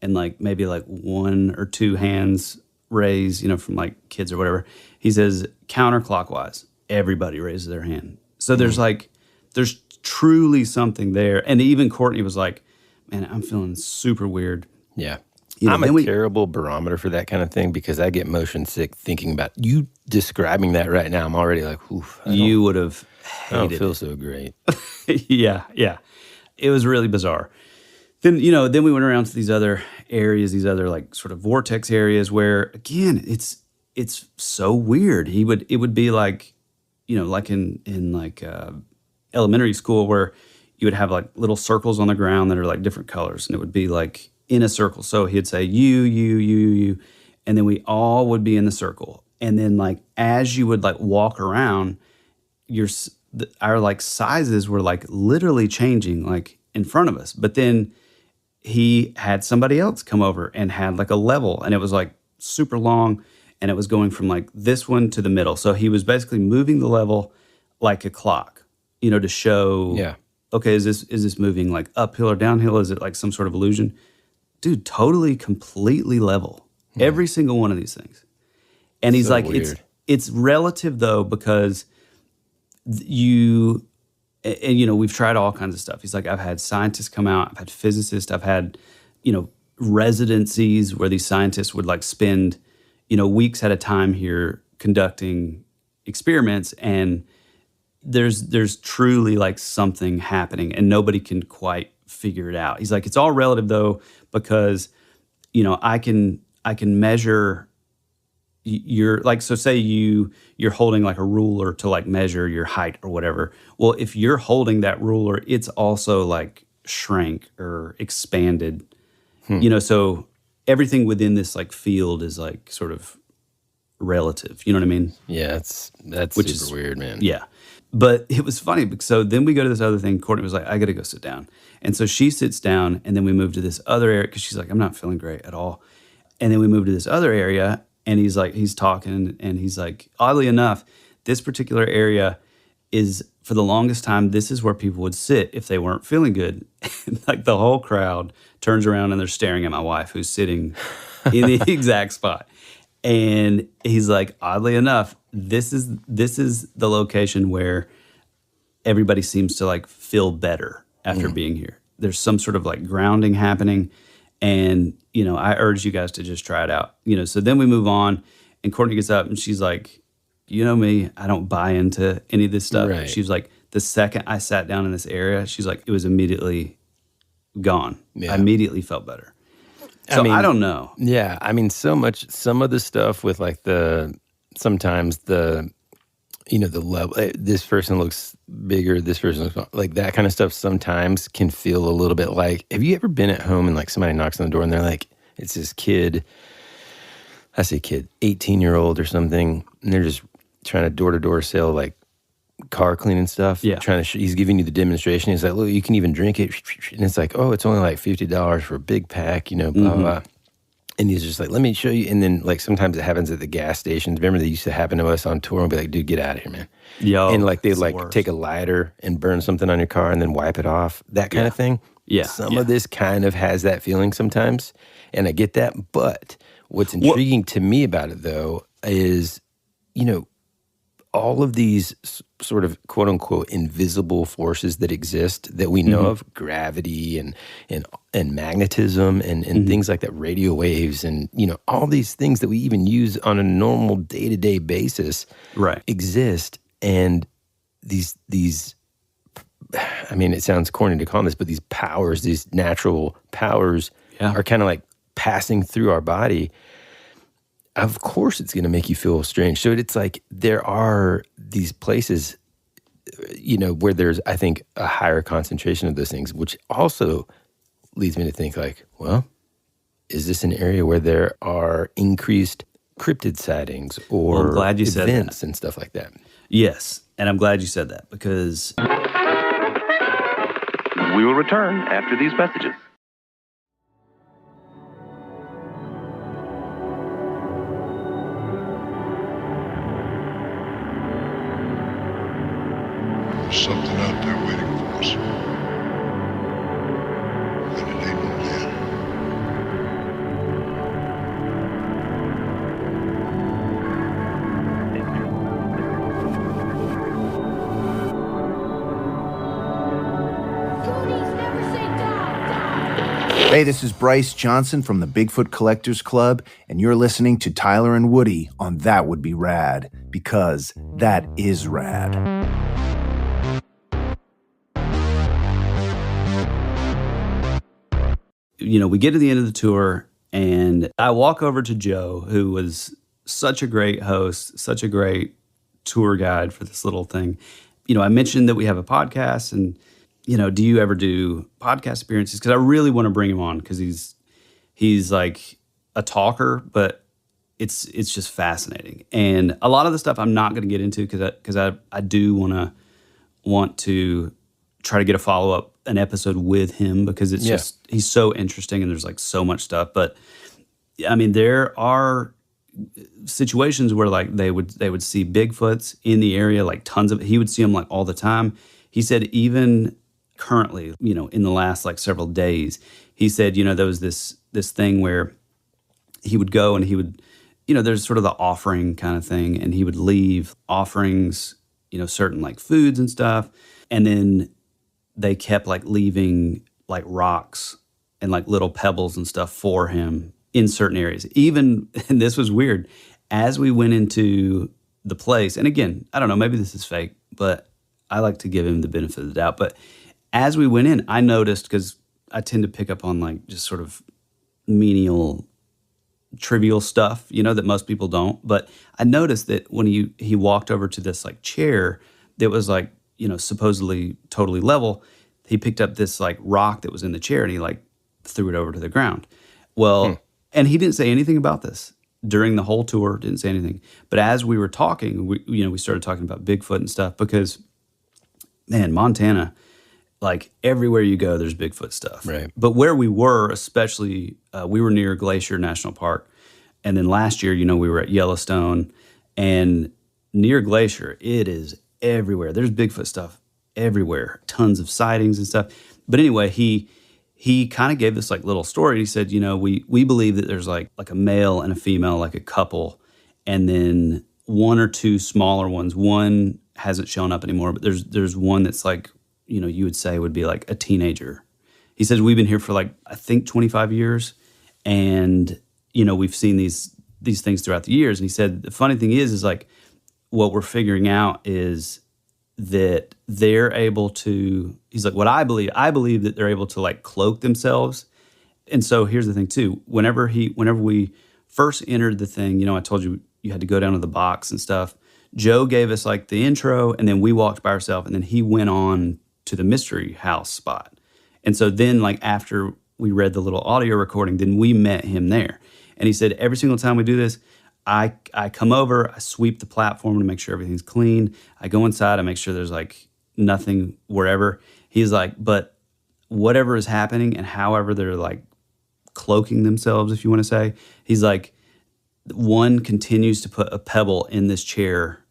and like maybe like one or two hands raised, from like kids or whatever. He says counterclockwise. Everybody raises their hand. So there's truly something there. And even Courtney was like, man, I'm feeling super weird. Yeah. I'm a terrible barometer for that kind of thing because I get motion sick thinking about you describing that right now. I'm already like, oof. You would have hated it. I don't feel so great. Yeah. It was really bizarre. Then we went around to these other areas, these other like sort of vortex areas where, again, it's so weird. It would be like, like in like elementary school where you would have like little circles on the ground that are like different colors, and it would be like in a circle. So he'd say you, and then we all would be in the circle. And then like as you would like walk around, our like sizes were like literally changing like in front of us. But then he had somebody else come over and had like a level, and it was like super long, and it was going from like this one to the middle. So he was basically moving the level like a clock, to show, okay, is this moving like uphill or downhill? Is it like some sort of illusion? Dude, totally, completely level. Every single one of these things. And he's so like, weird. It's relative though, because we've tried all kinds of stuff. He's like, I've had scientists come out, I've had physicists, I've had, residencies where these scientists would like spend, weeks at a time here conducting experiments, and there's truly like something happening and nobody can quite figure it out. He's like, it's all relative though, because, I can measure your, like, so say you're holding like a ruler to like measure your height or whatever. Well, if you're holding that ruler, it's also like shrank or expanded, so everything within this like field is like sort of relative. You know what I mean? Yeah, that's super weird, man. Yeah. But it was funny because so then we go to this other thing. Courtney was like, I got to go sit down. And so she sits down, and then we move to this other area because she's like, I'm not feeling great at all. And then we move to this other area, and he's talking, and he's like, oddly enough, this particular area is, for the longest time, this is where people would sit if they weren't feeling good. And like the whole crowd turns around and they're staring at my wife who's sitting in the exact spot. And he's like, oddly enough, this is the location where everybody seems to like feel better after being here. There's some sort of like grounding happening. And, I urge you guys to just try it out. So then we move on, and Courtney gets up and she's like, me, I don't buy into any of this stuff. Right. She was like, the second I sat down in this area, she's like, it was immediately gone. Yeah. I immediately felt better. So I don't know. Yeah. I mean, some of the stuff with like sometimes the the level. This person looks bigger. This person looks like that kind of stuff. Sometimes can feel a little bit like. Have you ever been at home and like somebody knocks on the door and they're like, it's this kid. I say kid, 18-year-old or something, and they're just trying to door-to-door sell like car cleaning stuff. Yeah. He's giving you the demonstration. He's like, look, you can even drink it. And it's like, oh, it's only like $50 for a big pack, blah, blah, blah. And he's just like, let me show you. And then like sometimes it happens at the gas stations. Remember that used to happen to us on tour and be like, dude, get out of here, man. And like they'd like take a lighter and burn something on your car and then wipe it off. That kind of thing. Yeah. Some of this kind of has that feeling sometimes. And I get that. But what's intriguing to me about it though is, all of these sort of quote unquote invisible forces that exist that we know of, gravity and magnetism and things like that, radio waves and, all these things that we even use on a normal day-to-day basis exist. And these, I mean, it sounds corny to call this, but these powers, these natural powers are kind of like passing through our body. Of course it's going to make you feel strange. So it's like there are these places, where there's, I think, a higher concentration of those things, which also leads me to think like, well, is this an area where there are increased cryptid sightings or I'm glad you said events that. And stuff like that? Yes, and I'm glad you said that because... We will return after these messages. There's something out there waiting for us. And it ain't no man. Hey, this is Bryce Johnson from the Bigfoot Collectors Club, and you're listening to Tyler and Woody on That Would Be Rad, because that is rad. We get to the end of the tour, and I walk over to Joe, who was such a great host, such a great tour guide for this little thing. I mentioned that we have a podcast, and, do you ever do podcast appearances? Because I really want to bring him on because he's like a talker, but it's just fascinating. And a lot of the stuff I'm not going to get into because I do want to try to get a follow-up, an episode with him because it's just, he's so interesting and there's like so much stuff. But I mean, there are situations where like they would see Bigfoots in the area, like tons of, he would see them like all the time. He said even currently, in the last like several days, he said, there was this thing where he would go and he would, there's sort of the offering kind of thing, and he would leave offerings, certain like foods and stuff. And then they kept like leaving like rocks and like little pebbles and stuff for him in certain areas. Even, and this was weird, as we went into the place, and again, I don't know, maybe this is fake, but I like to give him the benefit of the doubt. But as we went in, I noticed, because I tend to pick up on like just sort of menial, trivial stuff, that most people don't. But I noticed that when he walked over to this like chair that was like, supposedly totally level, he picked up this like rock that was in the chair and he like threw it over to the ground. Well, and he didn't say anything about this during the whole tour, didn't say anything. But as we were talking, we started talking about Bigfoot and stuff because, man, Montana, like everywhere you go, there's Bigfoot stuff. Right. But where we were, especially, we were near Glacier National Park. And then last year, we were at Yellowstone, and near Glacier, it is everywhere. There's Bigfoot stuff everywhere, tons of sightings and stuff. But anyway, he kind of gave this like little story. He said, we believe that there's like a male and a female, like a couple, and then one or two smaller ones. One hasn't shown up anymore, but there's one that's like, you would say would be like a teenager. He says, we've been here for like, I think 25 years. And, we've seen these things throughout the years. And he said, the funny thing is like, what we're figuring out is that they're able to, he's like, what I believe that they're able to like cloak themselves. And so here's the thing too, whenever we first entered the thing, I told you had to go down to the box and stuff Joe gave us like the intro, and then we walked by ourselves, and then he went on to the mystery house spot. And so then, like, after we read the little audio recording, then we met him there. And he said, every single time we do this, I come over, I sweep the platform to make sure everything's clean. I go inside, I make sure there's like nothing wherever. He's like, but whatever is happening and however they're like cloaking themselves, if you want to say, he's like, one continues to put a pebble in this chair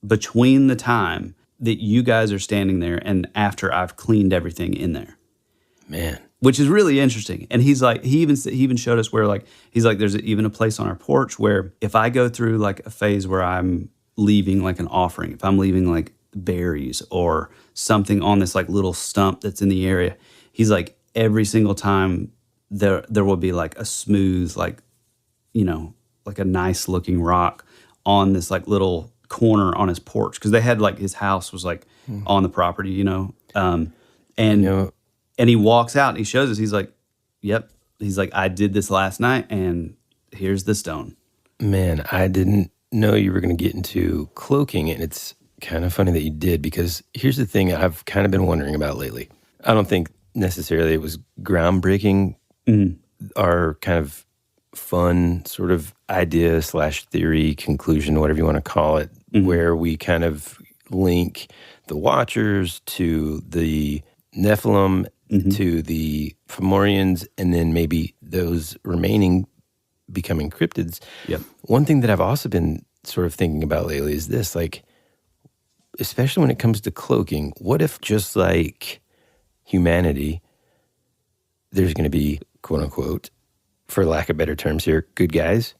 between the time that you guys are standing there and after I've cleaned everything in there. Man. Which is really interesting. And he's like, he even showed us where, like, he's like, there's even a place on our porch where if I go through like a phase where I'm leaving like an offering, if I'm leaving like berries or something on this like little stump that's in the area, he's like, every single time there will be like a smooth, like, you know, like a nice looking rock on this like little corner on his porch. Cause they had like, his house was like on the property, you know? And he walks out and he shows us, he's like, yep. He's like, I did this last night and here's the stone. Man, I didn't know you were going to get into cloaking, and it's kind of funny that you did, because here's the thing I've kind of been wondering about lately. I don't think necessarily it was groundbreaking, our kind of fun sort of idea / theory, conclusion, whatever you want to call it, where we kind of link the Watchers to the Nephilim, to the Fomorians, and then maybe those remaining becoming cryptids. Yep. One thing that I've also been sort of thinking about lately is this, like, especially when it comes to cloaking, what if just like humanity, there's going to be, quote unquote, for lack of better terms here, good guys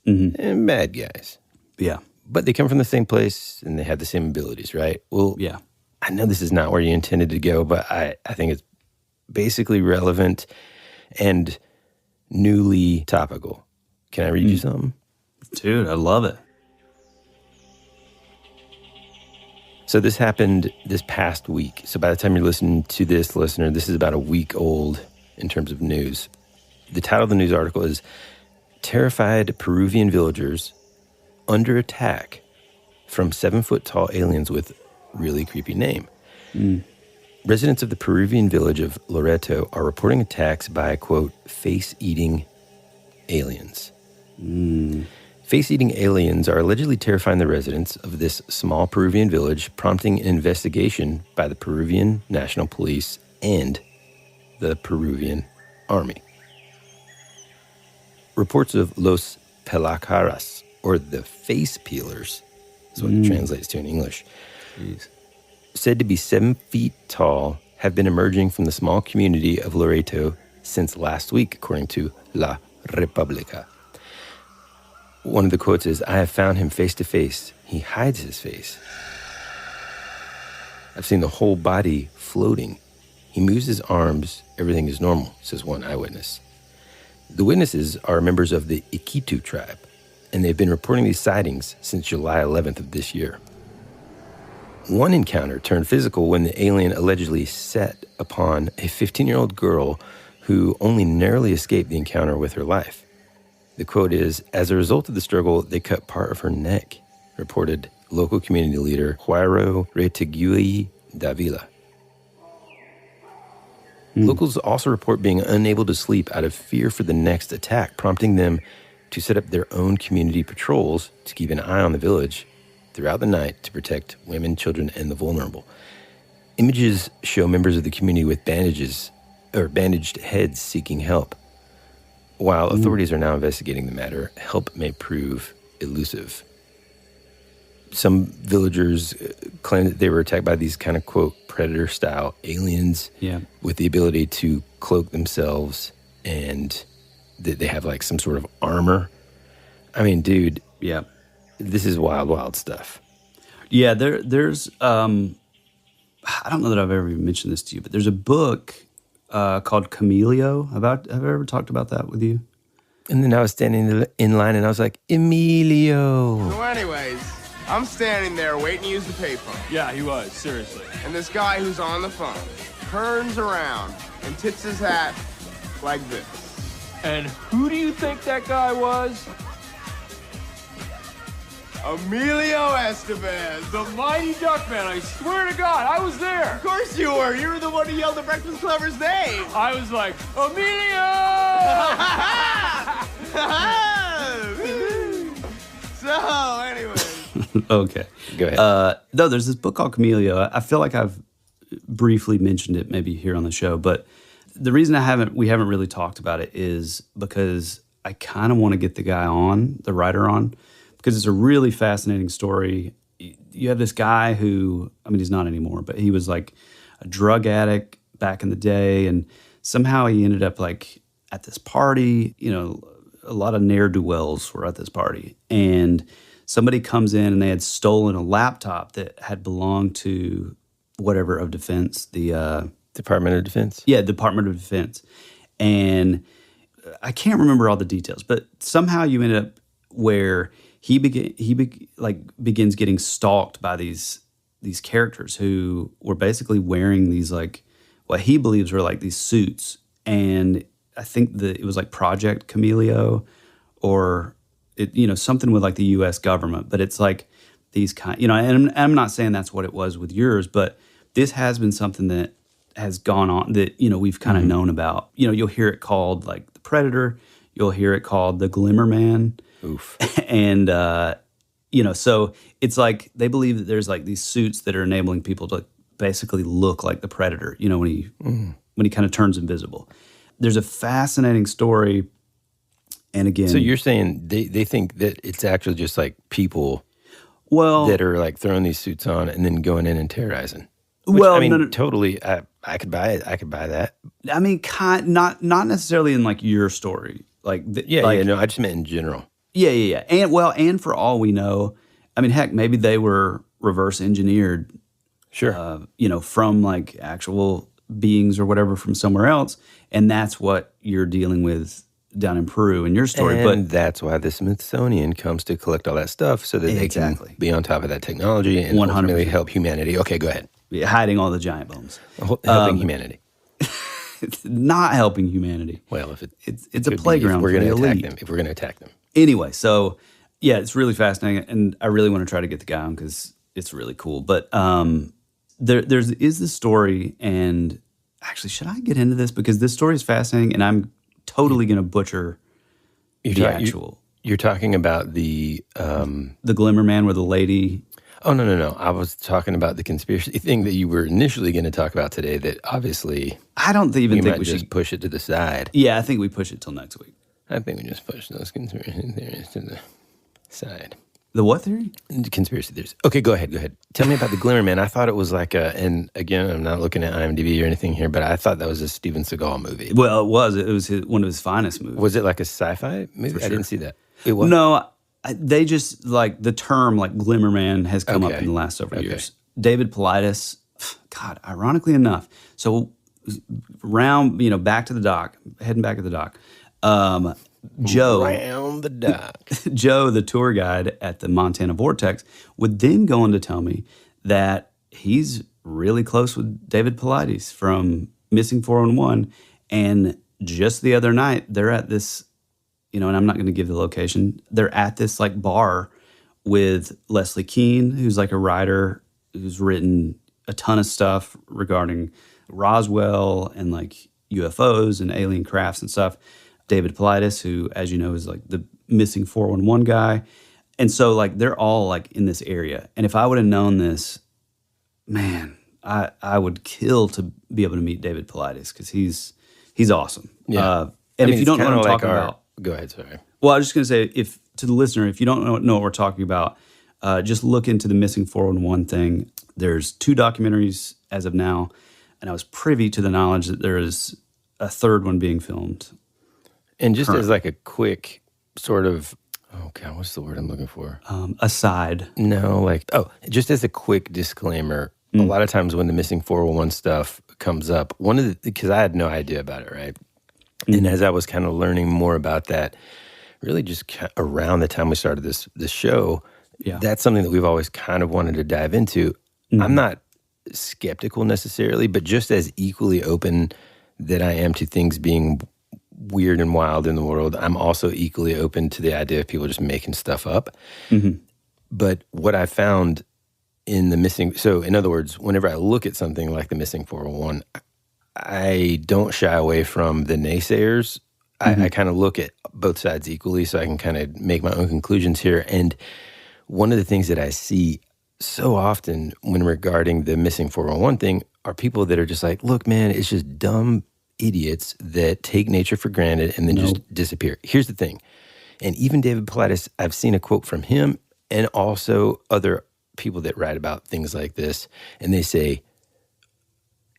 and bad guys. Yeah. But they come from the same place and they have the same abilities, right? Well, yeah. I know this is not where you intended to go, but I think it's basically relevant and newly topical. Can I read you something? Dude, I love it. So this happened this past week. So by the time you're listening to this, listener, this is about a week old in terms of news. The title of the news article is Terrified Peruvian Villagers Under Attack from 7-foot-tall Aliens with Really Creepy Name. Residents of the Peruvian village of Loreto are reporting attacks by, quote, face-eating aliens. Face-eating aliens are allegedly terrifying the residents of this small Peruvian village, prompting an investigation by the Peruvian National Police and the Peruvian Army. Reports of Los Pelacaras, or the face peelers, is what it translates to in English, said to be 7 feet tall, have been emerging from the small community of Loreto since last week, according to La República. One of the quotes is, I have found him face to face. He hides his face. I've seen the whole body floating. He moves his arms. Everything is normal, says one eyewitness. The witnesses are members of the Iquitu tribe, and they've been reporting these sightings since July 11th of this year. One encounter turned physical when the alien allegedly set upon a 15-year-old girl who only narrowly escaped the encounter with her life. The quote is, as a result of the struggle, they cut part of her neck, reported local community leader Jairo Retegui Davila. Locals also report being unable to sleep out of fear for the next attack, prompting them to set up their own community patrols to keep an eye on the village throughout the night to protect women, children, and the vulnerable. Images show members of the community with bandaged heads seeking help. While authorities are now investigating the matter, help may prove elusive. Some villagers claim that they were attacked by these kind of, quote, predator-style aliens with the ability to cloak themselves, and that they have like some sort of armor. I mean, dude, this is wild, wild stuff. Yeah, there's, I don't know that I've ever even mentioned this to you, but there's a book called Camelio. Have I ever talked about that with you? And then I was standing in line and I was like, Emilio. So anyways, I'm standing there waiting to use the payphone. Yeah, he was, seriously. And this guy who's on the phone turns around and tips his hat like this. And who do you think that guy was? Emilio Estevez, the mighty Duckman. I swear to God, I was there. Of course you were. You were the one who yelled the Breakfast Clubber's name. I was like, Emilio! So, anyway. Okay. Go ahead. No, there's this book called Camellia. I feel like I've briefly mentioned it maybe here on the show, but the reason we haven't really talked about it is because I kind of want to get the writer on, because it's a really fascinating story. You have this guy who, I mean, he's not anymore, but he was like a drug addict back in the day, and somehow he ended up like at this party. You know, a lot of ne'er-do-wells were at this party, and somebody comes in and they had stolen a laptop that had belonged to whatever of defense, the Department of Defense? Yeah, Department of Defense. And I can't remember all the details, but somehow you ended up where he begins getting stalked by these characters who were basically wearing these like what he believes were like these suits. And I think it was like Project Camellia or something with like the U.S. government, but it's like these kind, and I'm not saying that's what it was with yours, but this has been something that has gone on that, we've kind of known about. You'll hear it called like the Predator. You'll hear it called the Glimmer Man. Oof. And, so it's like they believe that there's like these suits that are enabling people to basically look like the Predator, when he kind of turns invisible. There's a fascinating story. And again, so you're saying they think that it's actually just like people that are like throwing these suits on and then going in and terrorizing. Which, I mean, totally. I could buy it. I could buy that. I mean, not necessarily in like your story. Like, I just meant in general. Yeah. And for all we know, I mean, heck, maybe they were reverse engineered. Sure. From like actual beings or whatever from somewhere else, and that's what you're dealing with down in Peru in your story. But that's why the Smithsonian comes to collect all that stuff so that they can be on top of that technology and 100%. Ultimately help humanity. Okay, go ahead. Hiding all the giant bones. Helping humanity. It's not helping humanity. Well, if it's a playground for the elite. If we're going to attack them. Anyway, so yeah, it's really fascinating, and I really want to try to get the guy on because it's really cool. But there is this story, and actually, should I get into this? Because this story is fascinating, and I'm totally going to butcher the actual. You're talking about the Glimmer Man with the lady. Oh, no. I was talking about the conspiracy thing that you were initially going to talk about today that obviously I don't even think we should should push it to the side. Yeah, I think we push it till next week. I think we just push those conspiracy theories to the side. The what theory? Conspiracy theories. Okay, go ahead. Tell me about the Glimmer Man. I thought it was like and again, I'm not looking at IMDb or anything here, but I thought that was a Steven Seagal movie. Well, it was. It was one of his finest movies. Was it like a sci-fi movie? For sure. I didn't see that. It was? No, they just, like, the term, like, Glimmer Man has come up in the last several years. David Paulides, God, ironically enough, so heading back to the dock, Joe. Around the dock. Joe, the tour guide at the Montana Vortex, would then go on to tell me that he's really close with David Paulides from Missing 411, and just the other night, they're at this, and I'm not going to give the location. They're at this like bar with Leslie Kean, who's like a writer who's written a ton of stuff regarding Roswell and like UFOs and alien crafts and stuff. David Paulides, who, as you know, is like the Missing 411 guy. And so like they're all like in this area. And if I would have known this, man, I would kill to be able to meet David Paulides because he's awesome. Yeah. And if you don't know what I'm talking about, go ahead, sorry. Well, I was just going to say, if to the listener, if you don't know what we're talking about, just look into the Missing 411 thing. There's 2 documentaries as of now, and I was privy to the knowledge that there is a third one being filmed. And just as like a quick sort of, what's the word I'm looking for? Aside. No, just as a quick disclaimer, a lot of times when the Missing 411 stuff comes up, because I had no idea about it, right? And as I was kind of learning more about that, really just around the time we started this show, that's something that we've always kind of wanted to dive into. I'm not skeptical necessarily, but just as equally open that I am to things being weird and wild in the world, I'm also equally open to the idea of people just making stuff up. But what I found in the missing, so in other words, whenever I look at something like the missing 401, I don't shy away from the naysayers. I kind of look at both sides equally so I can kind of make my own conclusions here. And one of the things that I see so often when regarding the missing 401 thing are people that are just like, look, man, it's just dumb idiots that take nature for granted and then just disappear. Here's the thing. And even David Paulides, I've seen a quote from him and also other people that write about things like this. And they say,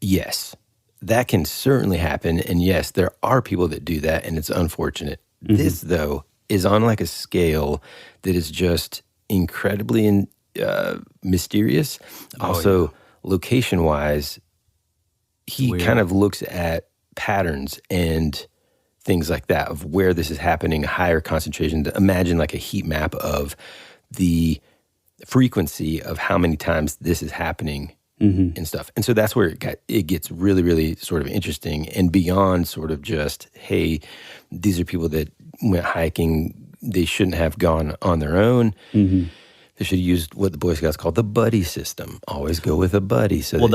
yes, that can certainly happen. And yes, there are people that do that, and it's unfortunate. This, though, is on like a scale that is just incredibly mysterious. Also, location-wise, he kind of looks at patterns and things like that of where this is happening, higher concentration. Imagine like a heat map of the frequency of how many times this is happening and stuff. And so that's where it gets really, really sort of interesting and beyond sort of just, hey, these are people that went hiking. They shouldn't have gone on their own. They should have used what the Boy Scouts call the buddy system. Always go with a buddy. So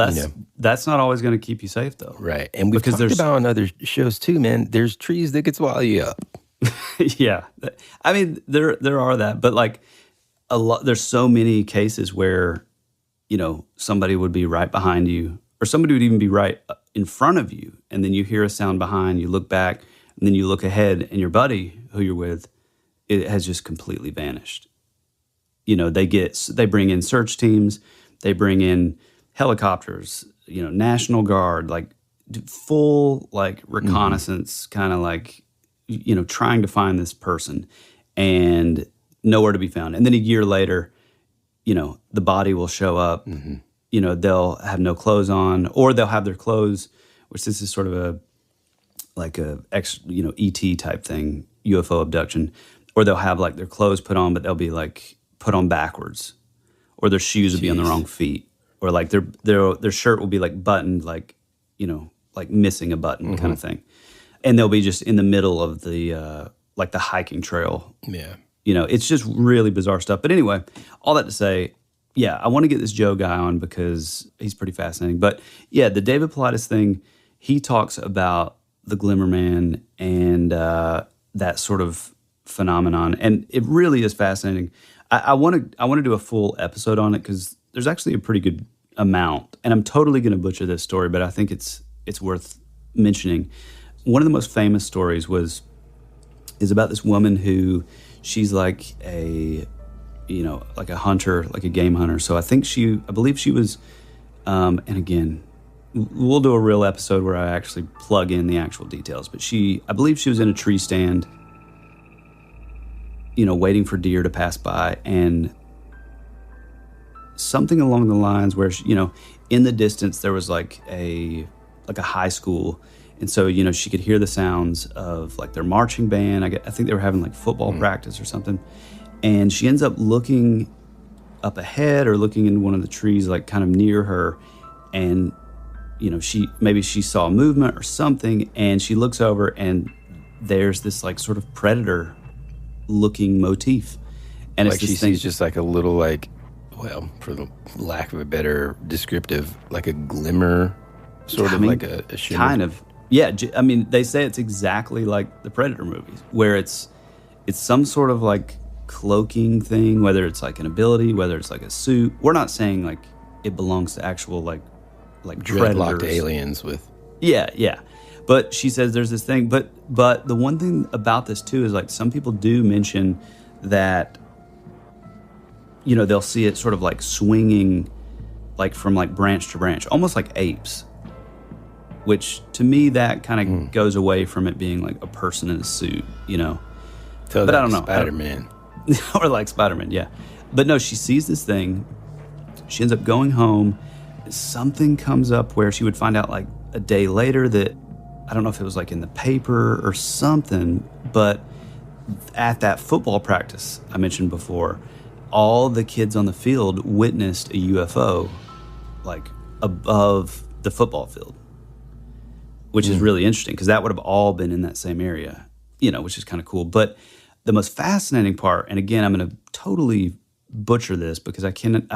that's not always going to keep you safe, though. Right. And we've talked about on other shows too, man, there's trees that could swallow you up. Yeah. I mean, there are that. But like there's so many cases where, somebody would be right behind you, or somebody would even be right in front of you, and then you hear a sound behind, you look back, and then you look ahead, and your buddy who you're with, it has just completely vanished. They bring in search teams, they bring in helicopters, National Guard, like full like reconnaissance, kind of like, trying to find this person, and nowhere to be found. And then a year later, the body will show up. They'll have no clothes on, or they'll have their clothes, which this is sort of ET type thing, UFO abduction, or they'll have like their clothes put on, but they'll be like put on backwards, or their shoes will be on the wrong feet, or like their shirt will be like buttoned, like missing a button kind of thing, and they'll be just in the middle of the like the hiking trail. Yeah. It's just really bizarre stuff. But anyway, all that to say, yeah, I want to get this Joe guy on because he's pretty fascinating. But yeah, the David Paulides thing, he talks about the Glimmer Man and that sort of phenomenon, and it really is fascinating. I want to do a full episode on it because there's actually a pretty good amount, and I'm totally going to butcher this story, but I think it's worth mentioning. One of the most famous stories is about this woman who she's like a hunter, like a game hunter. So I believe she was, and again, we'll do a real episode where I actually plug in the actual details, but I believe she was in a tree stand, waiting for deer to pass by, and something along the lines where, in the distance there was like a high school. And so, she could hear the sounds of like their marching band. I think they were having like football practice or something. And she ends up looking up ahead or looking in one of the trees, like kind of near her. And, she saw movement or something. And she looks over and there's this like sort of predator looking motif. And like she sees just like a little like, well, for the lack of a better descriptive, like a glimmer, like a shimmer. Kind of. Yeah, I mean, they say it's exactly like the Predator movies, where it's some sort of like cloaking thing, whether it's like an ability, whether it's like a suit. We're not saying like it belongs to actual like dreadlocked aliens with. Yeah. But she says there's this thing. But the one thing about this too is like some people do mention that, they'll see it sort of like swinging like from like branch to branch, almost like apes. Which to me that kind of goes away from it being like a person in a suit, So but I don't know. Spider-Man. Or like Spider-Man, yeah. But no, she sees this thing. She ends up going home. Something comes up where she would find out like a day later that, I don't know if it was like in the paper or something, but at that football practice I mentioned before, all the kids on the field witnessed a UFO like above the football field. Which is really interesting because that would have all been in that same area, which is kind of cool. But the most fascinating part, and again, I'm going to totally butcher this because I can't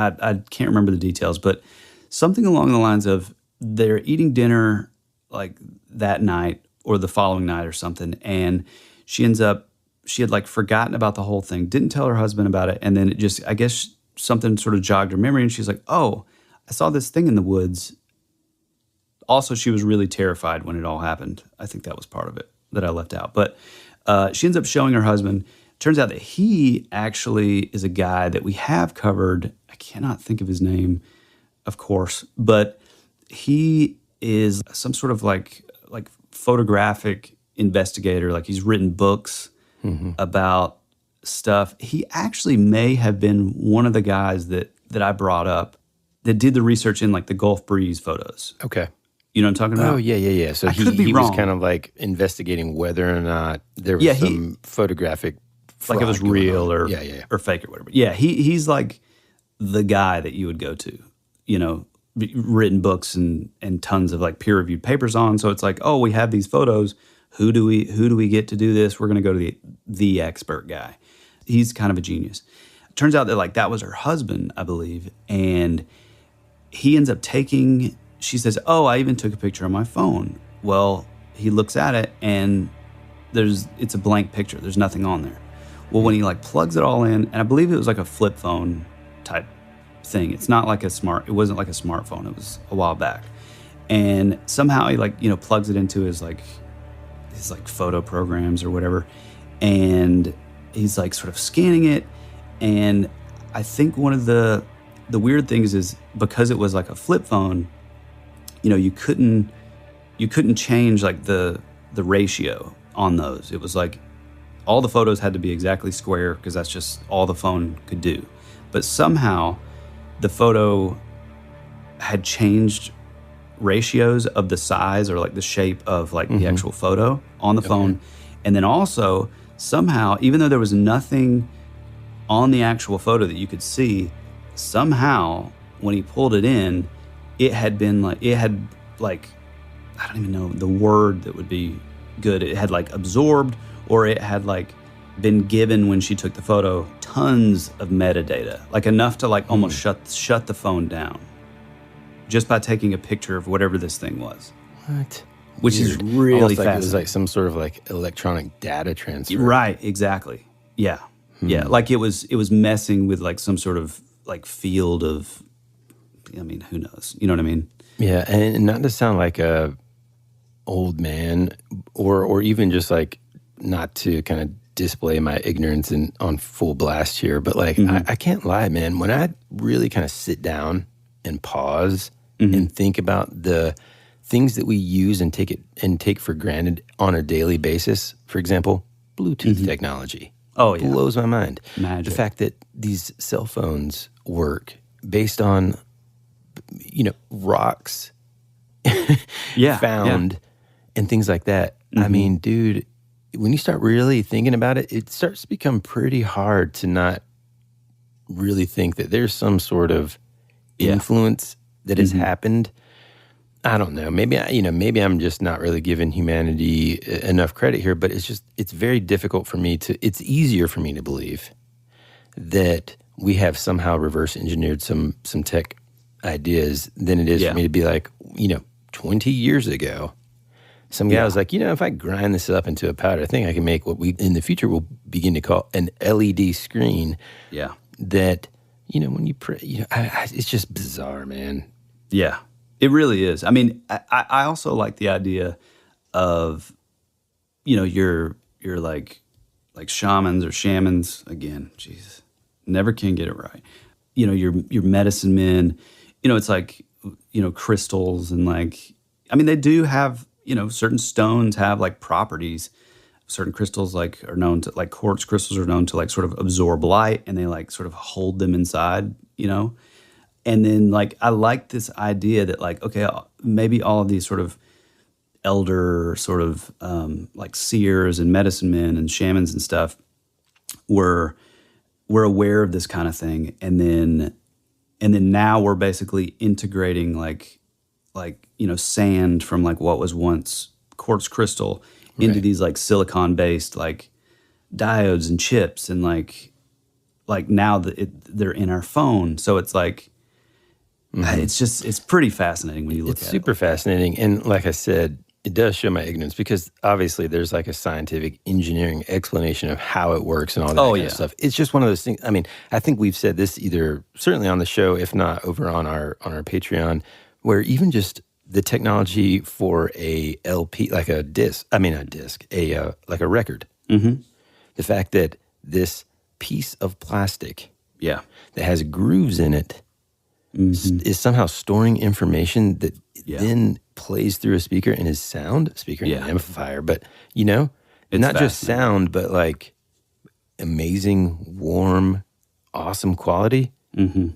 remember the details, but something along the lines of they're eating dinner like that night or the following night or something, and she had like forgotten about the whole thing, didn't tell her husband about it, and then it just, I guess something sort of jogged her memory, and she's like, oh, I saw this thing in the woods. Also, she was really terrified when it all happened. I think that was part of it that I left out. But she ends up showing her husband. Turns out that he actually is a guy that we have covered. I cannot think of his name, of course, but he is some sort of like photographic investigator. Like he's written books about stuff. He actually may have been one of the guys that I brought up that did the research in like the Gulf Breeze photos. Okay. You know what I'm talking about? Oh, yeah. So he was kind of like investigating whether or not there was some photographic like it was real or fake or whatever. Yeah, he's like the guy that you would go to, you know, written books and tons of like peer-reviewed papers on. So it's like, oh, we have these photos. Who do we get to do this? We're going to go to the expert guy. He's kind of a genius. Turns out that like that was her husband, I believe, and he ends up taking. She says, "Oh, I even took a picture on my phone." Well, he looks at it and it's a blank picture. There's nothing on there. Well, when he like plugs it all in, and I believe it was like a flip phone type thing. It's not like it wasn't like a smartphone. It was a while back. And somehow he like, you know, plugs it into his photo programs or whatever. And he's like sort of scanning it. And I think one of the weird things is because it was like a flip phone, you know, you couldn't change like the ratio on those. It was like all the photos had to be exactly square because that's just all the phone could do. But somehow the photo had changed ratios of the size or like the shape of like the actual photo on the phone. And then also somehow, even though there was nothing on the actual photo that you could see, somehow when he pulled it in, it had I don't even know the word that would be good. It had like absorbed, or it had like been given when she took the photo tons of metadata, like enough to like almost shut the phone down just by taking a picture of whatever this thing was. What? Which is really fascinating. Like it was like some sort of like electronic data transfer. Right, exactly. Yeah. Yeah, like it was messing with like some sort of like field of, I mean, who knows? You know what I mean? Yeah, and not to sound like a old man or even just like not to kind of display my ignorance on full blast here, but like I can't lie, man. When I really kind of sit down and pause and think about the things that we use and take for granted on a daily basis, for example, Bluetooth technology. Oh, yeah. Blows my mind. Magic. The fact that these cell phones work based on, you know, rocks found and things like that. I mean, dude, when you start really thinking about it, it starts to become pretty hard to not really think that there's some sort of influence that has happened. I don't know. Maybe I'm just not really giving humanity enough credit here, but it's very difficult for me it's easier for me to believe that we have somehow reverse engineered some tech ideas than it is for me to be like, 20 years ago, some guy was like, if I grind this up into a powder, I think I can make what we in the future will begin to call an LED screen. Yeah. That, when you pray, it's just bizarre, man. Yeah. It really is. I mean, I also like the idea of, you're like shamans or shamans again. Jesus, never can get it right. Your medicine men. It's like crystals and like. I mean, they do have certain stones have like properties. Certain crystals like are known to like quartz crystals are known to like sort of absorb light and they like sort of hold them inside. And then, like, I like this idea that, like, okay, maybe all of these sort of elder sort of, like, seers and medicine men and shamans and stuff were aware of this kind of thing. And then now we're basically integrating, like sand from, like, what was once quartz crystal into these, like, silicon-based, like, diodes and chips and, like like now they're in our phone. So it's like, it's pretty fascinating when you look at it. It's super fascinating. And like I said, it does show my ignorance because obviously there's like a scientific engineering explanation of how it works and all that kind of stuff. It's just one of those things. I mean, I think we've said this either certainly on the show, if not over on our Patreon, where even just the technology for a LP, like a disc, like a record. Mm-hmm. The fact that this piece of plastic that has grooves in it is somehow storing information that then plays through a speaker and is sound, speaker and an amplifier. But, it's not just sound, but like amazing, warm, awesome quality. Mm-hmm.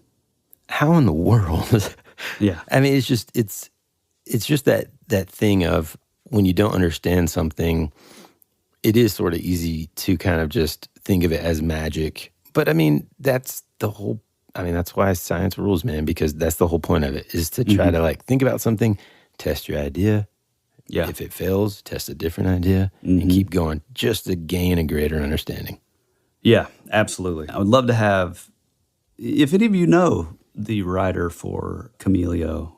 How in the world? I mean, it's just that thing of when you don't understand something, it is sort of easy to kind of just think of it as magic. But I mean, that's why science rules, man, because that's the whole point of it, is to try to like think about something, test your idea. Yeah. If it fails, test a different idea and keep going just to gain a greater understanding. Yeah, absolutely. I would love to have, if any of you know the writer for Chameleon,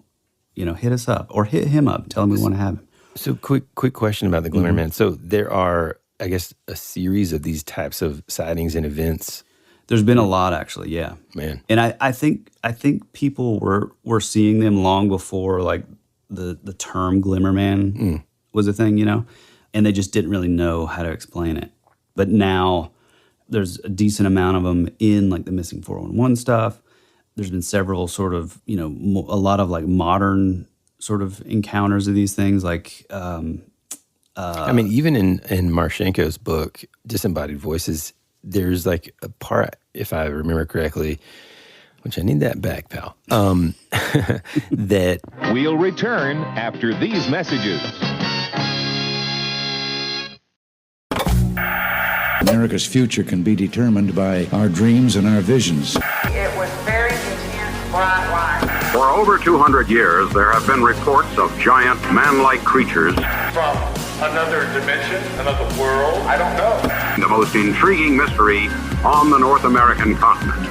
hit us up or hit him up. Tell him we want to have him. So quick question about the Glimmer Man. So there are, I guess, a series of these types of sightings and events. There's been a lot, actually, yeah. Man. And I think people were seeing them long before, like, the term Glimmer Man was a thing, and they just didn't really know how to explain it. But now there's a decent amount of them in, like, the missing 411 stuff. There's been several sort of, a lot of, like, modern sort of encounters of these things, like... I mean, even in Marchenko's book, Disembodied Voices, there's like a part, if I remember correctly, which I need that back, pal, that... We'll return after these messages. America's future can be determined by our dreams and our visions. It was very intense, bright light. For over 200 years, there have been reports of giant man-like creatures from another dimension, another world, I don't know. The most intriguing mystery on the North American continent.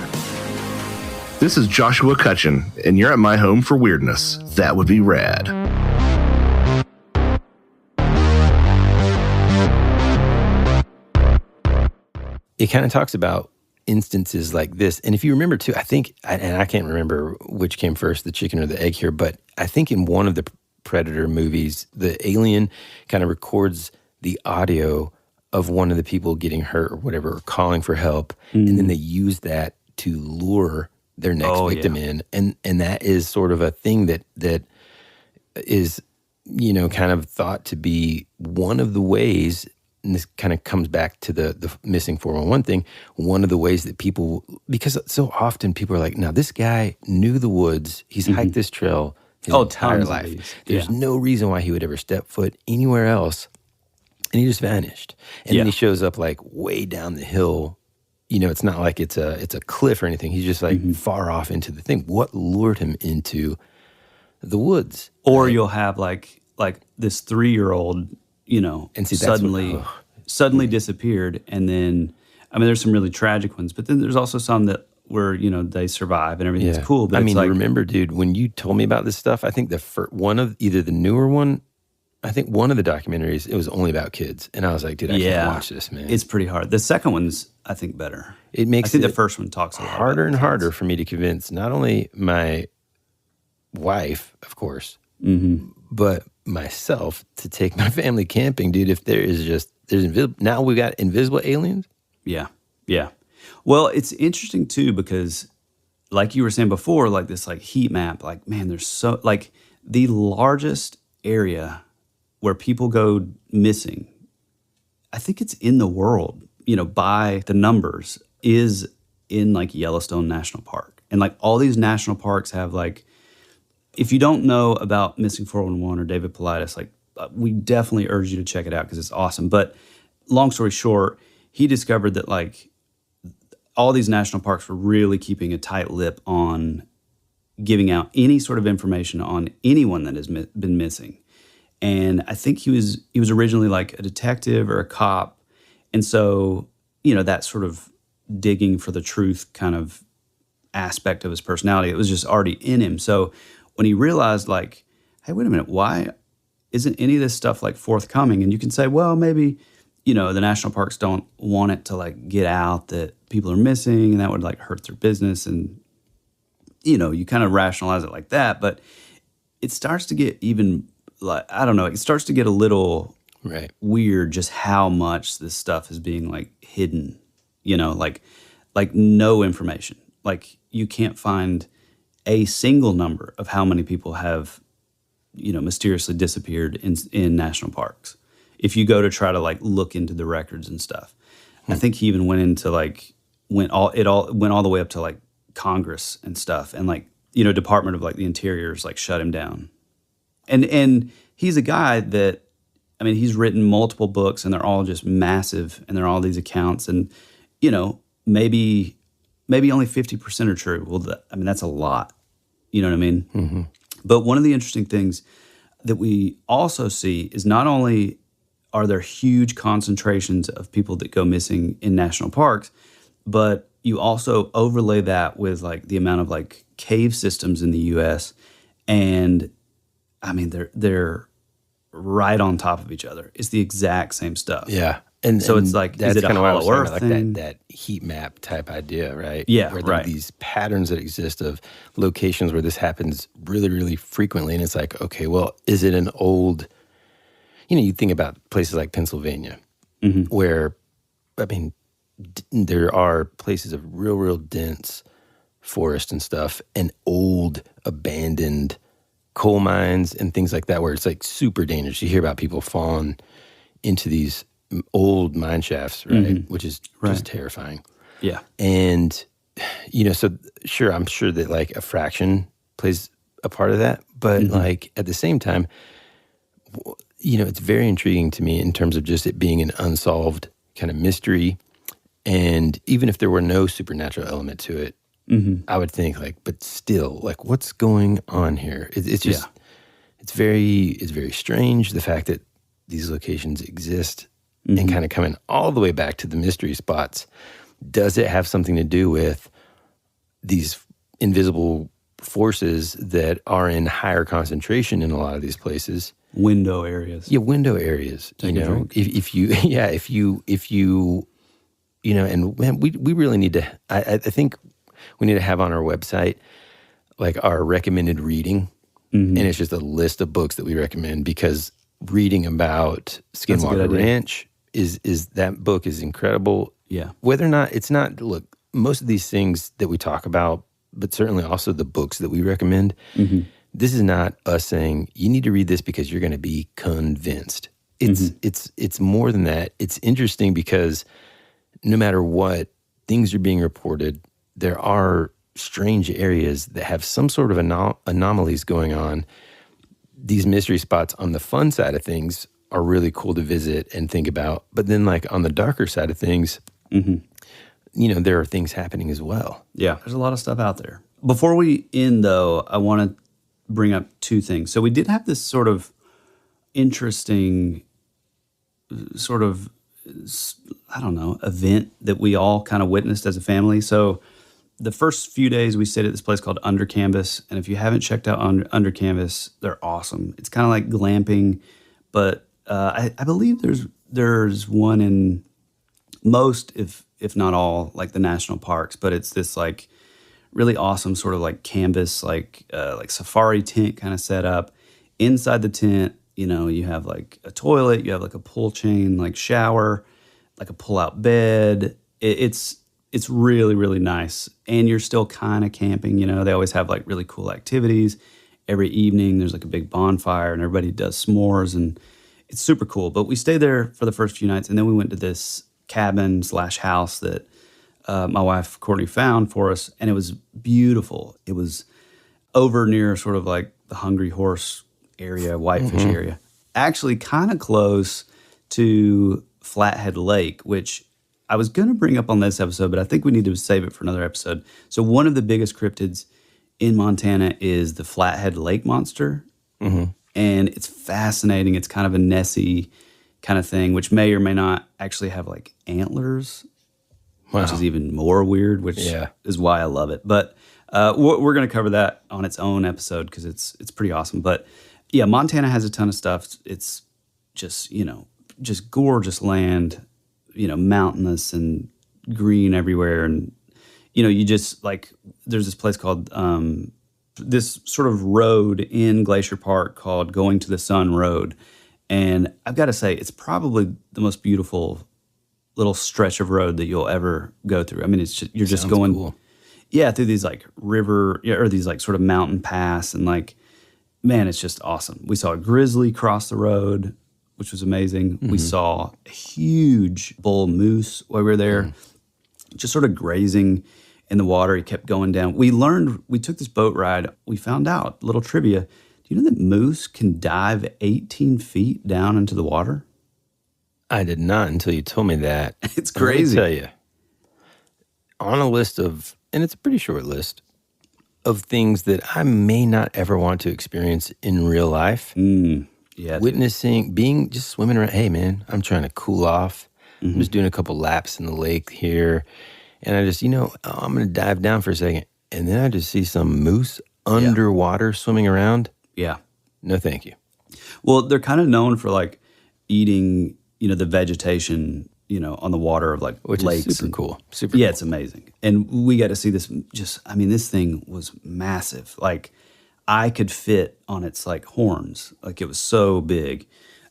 This is Joshua Cutchin, and you're at my home for weirdness. That would be rad. It kind of talks about instances like this. And if you remember too, I think, and I can't remember which came first, the chicken or the egg here, but I think in one of the Predator movies, the alien kind of records the audio of one of the people getting hurt or whatever, or calling for help, and then they use that to lure their next victim in. And that is sort of a thing that is, kind of thought to be one of the ways, and this kind of comes back to the missing 411 thing, one of the ways that people, because so often people are like, now this guy knew the woods, he's hiked this trail his entire life. There's no reason why he would ever step foot anywhere else. And he just vanished. And then he shows up like way down the hill. It's not like it's a cliff or anything. He's just like far off into the thing. What lured him into the woods? Or you'll have like this 3-year-old, and see, suddenly disappeared. And then, I mean, there's some really tragic ones, but then there's also some that where, they survive and everything's cool. But remember, dude, when you told me about this stuff, I think one of either the newer one, I think one of the documentaries, it was only about kids. And I was like, dude, I can't watch this, man. It's pretty hard. The second one's, I think, better. It makes I think the first one talks a lot harder and harder for me to convince not only my wife, of course, but myself to take my family camping, dude. If there's invisible, now we got invisible aliens. Yeah. Well, it's interesting too, because like you were saying before, like this like heat map, like, man, there's so, like the largest area where people go missing, I think it's in the world, by the numbers, is in like Yellowstone National Park. And like all these national parks have like, if you don't know about Missing 411 or David Paulides, like we definitely urge you to check it out because it's awesome. But long story short, he discovered that like all these national parks were really keeping a tight lip on giving out any sort of information on anyone that has been missing. And I think he was originally like a detective or a cop. And so, that sort of digging for the truth kind of aspect of his personality. It was just already in him. So when he realized, like, hey, wait a minute, why isn't any of this stuff like forthcoming? And you can say, well, maybe, you know, the national parks don't want it to like get out that people are missing and that would like hurt their business. And, you know, you kind of rationalize it like that. But it starts to get even like, I don't know, it starts to get a little weird just how much this stuff is being like hidden, you know, like no information. Like you can't find a single number of how many people have, you know, mysteriously disappeared in national parks. If you go to try to like look into the records and stuff, I think he even went into like went all the way up to like Congress and stuff, and like, you know, Department of like the Interior's like shut him down. And he's a guy that, I mean, he's written multiple books and they're all just massive and they're all these accounts, and you know, maybe only 50% are true. Well, I mean, that's a lot. You know what I mean? Mm-hmm. But one of the interesting things that we also see is not only are there huge concentrations of people that go missing in national parks, but you also overlay that with like the amount of like cave systems in the U.S. and I mean they're right on top of each other. It's the exact same stuff. Yeah. And so it's like, that's is it a hollow earth like thing? that heat map type idea, right? Yeah, where there are these patterns that exist of locations where this happens really, really frequently. And it's like, okay, well, is it an old, you know, you think about places like Pennsylvania, where, I mean, there are places of real, real dense forest and stuff, and old abandoned coal mines and things like that, where it's like super dangerous. You hear about people falling into these old mine shafts, right? Which is just terrifying. Yeah. And, you know, so sure, I'm sure that like a fraction plays a part of that. But like at the same time, you know, it's very intriguing to me in terms of just it being an unsolved kind of mystery. And even if there were no supernatural element to it, I would think like, but still, like, what's going on here? It's just, it's very strange, the fact that these locations exist. And kind of coming all the way back to the mystery spots. Does it have something to do with these invisible forces that are in higher concentration in a lot of these places? Window areas. Yeah, window areas. Take you a know, drink. if you, you know, and we really need to, I think we need to have on our website like our recommended reading. And it's just a list of books that we recommend, because reading about Skinwalker Ranch is that book is incredible. Yeah. Whether or not it's not, look, most of these things that we talk about, but certainly also the books that we recommend, this is not us saying you need to read this because you're going to be convinced. It's more than that. It's interesting because no matter what, things are being reported. There are strange areas that have some sort of anomalies going on. These mystery spots on the fun side of things are really cool to visit and think about. But then like on the darker side of things, you know, there are things happening as well. Yeah, there's a lot of stuff out there. Before we end, though, I want to bring up two things. So we did have this sort of interesting sort of, I don't know, event that we all kind of witnessed as a family. So the first few days we stayed at this place called Under Canvas. And if you haven't checked out Under Canvas, they're awesome. It's kind of like glamping, but I believe there's one in most, if not all, like the national parks. But it's this like really awesome sort of like canvas, like safari tent kind of setup. Inside the tent, you know, you have like a toilet, you have like a pull chain, like shower, like a pull-out bed. It's really, really nice. And you're still kind of camping, you know. They always have like really cool activities. Every evening there's like a big bonfire and everybody does s'mores, and it's super cool. But we stayed there for the first few nights, and then we went to this cabin/house that my wife Courtney found for us, and it was beautiful. It was over near sort of like the Hungry Horse area, Whitefish area. Actually kind of close to Flathead Lake, which I was going to bring up on this episode, but I think we need to save it for another episode. So one of the biggest cryptids in Montana is the Flathead Lake monster. And it's fascinating. It's kind of a Nessie kind of thing, which may or may not actually have like antlers. which is even more weird, which is why I love it. But we're going to cover that on its own episode because it's pretty awesome. But yeah, Montana has a ton of stuff. It's just, just gorgeous land, mountainous and green everywhere. And, you just there's this place called, this sort of road in Glacier Park called Going to the Sun Road. And I've got to say, it's probably the most beautiful little stretch of road that you'll ever go through. I mean, it's just, you're just going, cool. Through these river or these sort of mountain pass, and man, it's just awesome. We saw a grizzly cross the road, which was amazing. We saw a huge bull moose while we were there, just sort of grazing in the water. He kept going down. We took this boat ride. We found out, little trivia, do you know that moose can dive 18 feet down into the water? I did not until you told me that. It's crazy. Let me tell you, on a list of, and it's a pretty short list, of things that I may not ever want to experience in real life. Witnessing, just swimming around. Hey, man, I'm trying to cool off. I'm just doing a couple laps in the lake here. And I just, I'm going to dive down for a second. And then I just see some moose underwater swimming around. Yeah. No, thank you. Well, they're kind of known for eating, the vegetation, on the water of which lakes. Is super cool. Super yeah, cool. It's amazing. And we got to see this this thing was massive. I could fit on its horns. It was so big.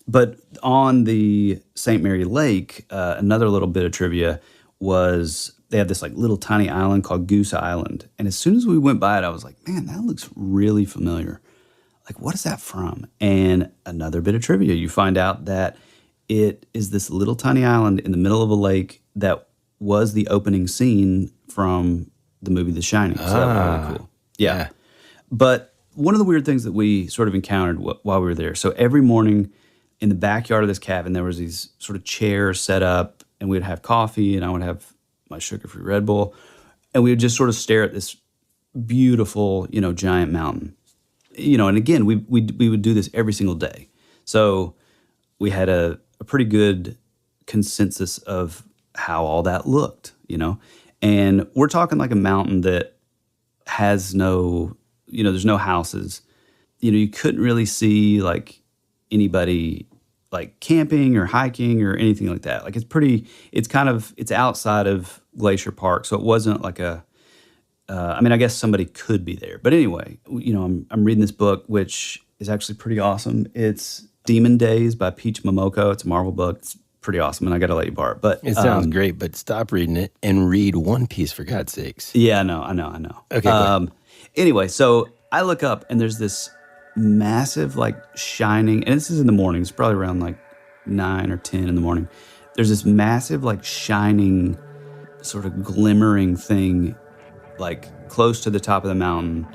But on the St. Mary Lake, another little bit of trivia was they have this little tiny island called Goose Island. And as soon as we went by it, I was like, man, that looks really familiar. What is that from? And another bit of trivia, you find out that it is this little tiny island in the middle of a lake that was the opening scene from the movie The Shining. So that was really cool. Yeah. But one of the weird things that we sort of encountered while we were there, so every morning in the backyard of this cabin, there was these sort of chairs set up, and we'd have coffee, and I would have my sugar-free Red Bull, and we would just sort of stare at this beautiful, giant mountain. And again, we would do this every single day. So we had a pretty good consensus of how all that looked, And we're talking a mountain that has no, there's no houses. You couldn't really see anybody camping or hiking or anything like that. It's outside of Glacier Park. So it wasn't I guess somebody could be there. But anyway, I'm reading this book, which is actually pretty awesome. It's Demon Days by Peach Momoko. It's a Marvel book. It's pretty awesome, and I got to let you borrow it. But it sounds great, but stop reading it and read One Piece, for God's sakes. Yeah, I know. Okay, anyway, so I look up, and there's this massive, shining, and this is in the morning. It's probably around 9 or 10 in the morning. There's this massive, shining, sort of glimmering thing close to the top of the mountain,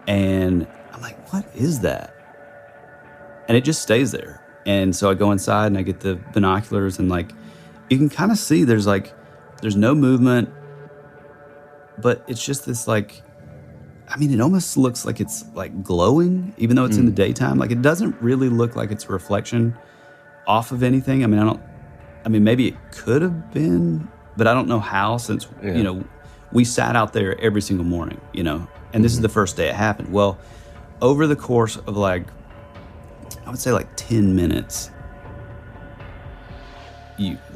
and I'm like, what is that? And it just stays there. And so I go inside and I get the binoculars, and you can kind of see there's no movement, but it's just this it almost looks like it's glowing, even though it's in the daytime. It doesn't really look like it's a reflection off of anything. Maybe it could have been, but I don't know how, since we sat out there every single morning, and this is the first day it happened. Well, over the course of I would say 10 minutes,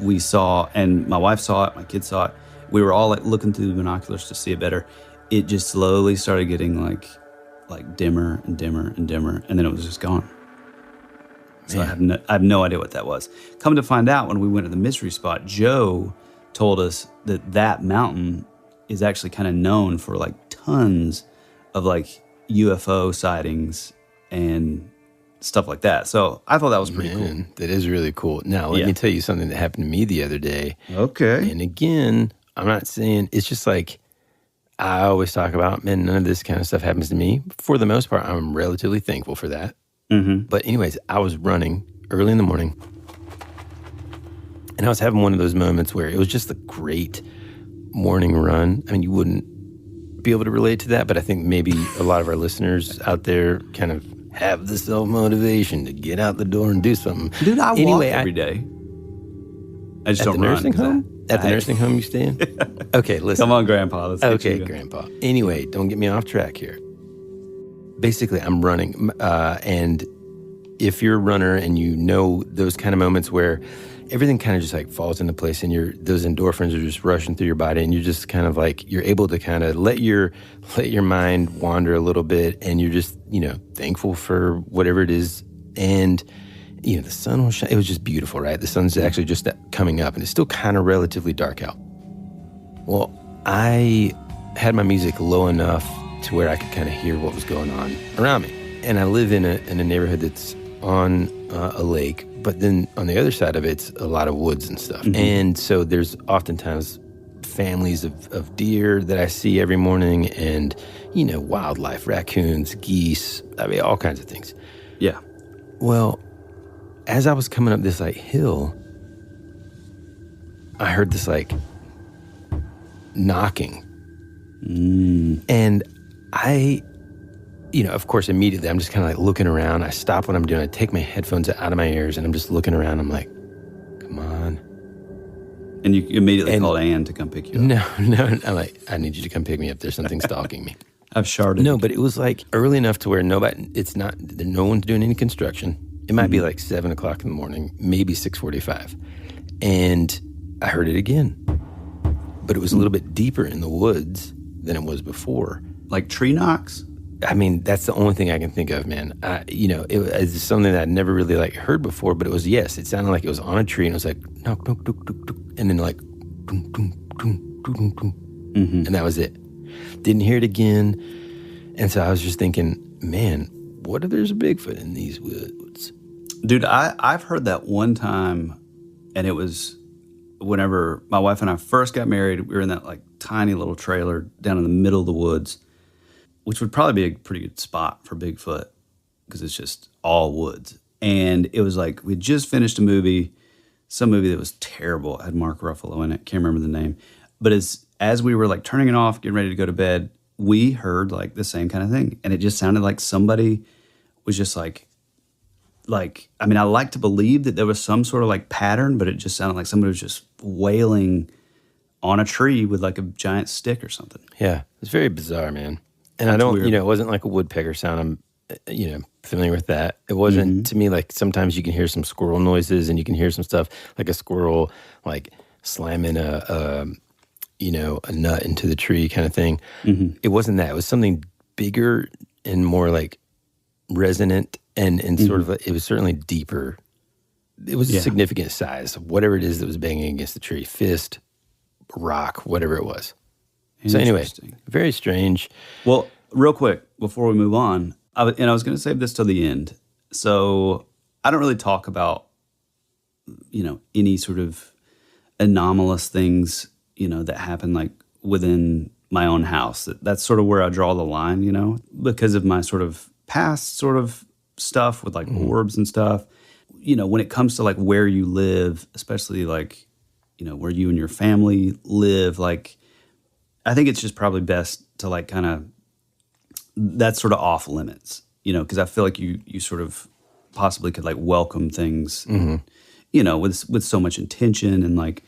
we saw, and my wife saw it, my kids saw it. We were all looking through the binoculars to see it better. It just slowly started getting dimmer and dimmer and dimmer, and then it was just gone. So I have no idea what that was. Come to find out, when we went to the mystery spot, Joe told us that mountain is actually kind of known for tons of UFO sightings and stuff like that. So I thought that was pretty cool. That is really cool. Now, let me tell you something that happened to me the other day. Okay. And again, I'm not saying, it's just I always talk about, man, none of this kind of stuff happens to me. For the most part, I'm relatively thankful for that. But anyways, I was running early in the morning, and I was having one of those moments where it was just a great morning run. You wouldn't be able to relate to that, but I think maybe a lot of our listeners out there kind of have the self-motivation to get out the door and do something. Dude, I walk every day. I just At don't the run. nursing home? At the nursing home you stay in? Okay, listen. Come on, Grandpa. Let's get Okay, you Grandpa. Anyway, don't get me off track here. Basically, I'm running, and if you're a runner and you know those kind of moments where everything kind of just like falls into place and those endorphins are just rushing through your body and you're just kind of like, you're able to kind of let your mind wander a little bit and you're just, thankful for whatever it is. And, the sun was shining. It was just beautiful, right? The sun's actually just coming up and it's still kind of relatively dark out. Well, I had my music low enough to where I could kind of hear what was going on around me. And I live in a neighborhood that's on a lake, but then on the other side of it's a lot of woods and stuff. Mm-hmm. And so there's oftentimes families of deer that I see every morning and, wildlife, raccoons, geese, all kinds of things. Yeah. Well, as I was coming up this hill, I heard this knocking. And I, of course, immediately I'm just kind of looking around. I stop what I'm doing. I take my headphones out of my ears and I'm just looking around. I'm like, come on. And you immediately called Ann to come pick you up. No. I'm like, I need you to come pick me up. There's something stalking me. I've sharded. No, but it was early enough to where no one's doing any construction. It might be 7 o'clock in the morning, maybe 6:45. And I heard it again. But it was a little bit deeper in the woods than it was before. Like tree knocks? I mean, that's the only thing I can think of, man. It was something that I'd never really heard before, but it was, yes, it sounded like it was on a tree and it was like, knock, knock, knock, knock, knock, and then dum, dum, dum, dum, dum. Mm-hmm. And that was it. Didn't hear it again. And so I was just thinking, man, what if there's a Bigfoot in these woods? Dude, I've heard that one time, and it was whenever my wife and I first got married. We were in that tiny little trailer down in the middle of the woods, which would probably be a pretty good spot for Bigfoot because it's just all woods. And it was we had just finished a movie, some movie that was terrible. It had Mark Ruffalo in it. Can't remember the name. But as we were turning it off, getting ready to go to bed, we heard the same kind of thing. And it just sounded like somebody was just I mean, I like to believe that there was some sort of pattern, but it just sounded like somebody was just wailing on a tree with a giant stick or something. Yeah, it's very bizarre, man. And I don't, weird. It wasn't like a woodpecker sound. I'm, familiar with that. It wasn't, to me, sometimes you can hear some squirrel noises and you can hear some stuff like a squirrel, slamming a nut into the tree kind of thing. Mm-hmm. It wasn't that. It was something bigger and more resonant and sort of, it was certainly deeper. It was a significant size, whatever it is that was banging against the tree, fist, rock, whatever it was. So anyway, very strange. Well, real quick, before we move on, I was going to save this till the end. So I don't really talk about, any sort of anomalous things, that happen within my own house. That's sort of where I draw the line, because of my sort of past sort of stuff with orbs and stuff. When it comes to where you live, especially where you and your family live, I think it's just probably best to kind of, that's sort of off limits, because I feel like you sort of possibly could welcome things, with so much intention and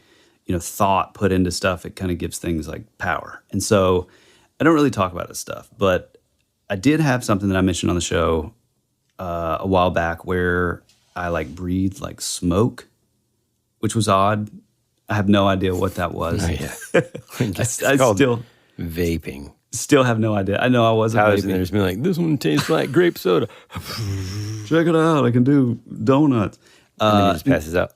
thought put into stuff. It kind of gives things power. And so I don't really talk about this stuff, but I did have something that I mentioned on the show a while back where I breathed smoke, which was odd. I have no idea what that was. Oh, yeah. I still vaping. Still have no idea. I know I wasn't vaping. There's been this one tastes like grape soda. Check it out. I can do donuts. And then he just passes out.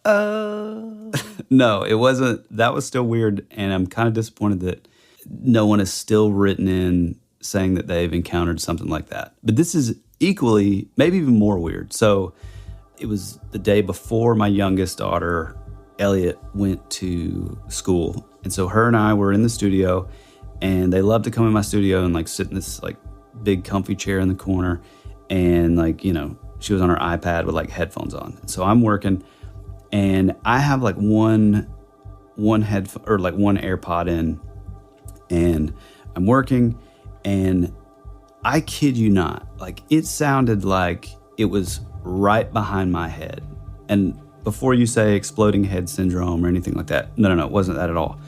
No, it wasn't. That was still weird. And I'm kind of disappointed that no one has still written in saying that they've encountered something like that. But this is equally, maybe even more weird. So it was the day before my youngest daughter, Elliot, went to school. And so her and I were in the studio, and they love to come in my studio and sit in this big comfy chair in the corner. And she was on her iPad with headphones on. And so I'm working, and I have one headphone or one AirPod in, and I'm working, and I kid you not, it sounded like it was right behind my head. And before you say exploding head syndrome or anything like that. No, it wasn't that at all.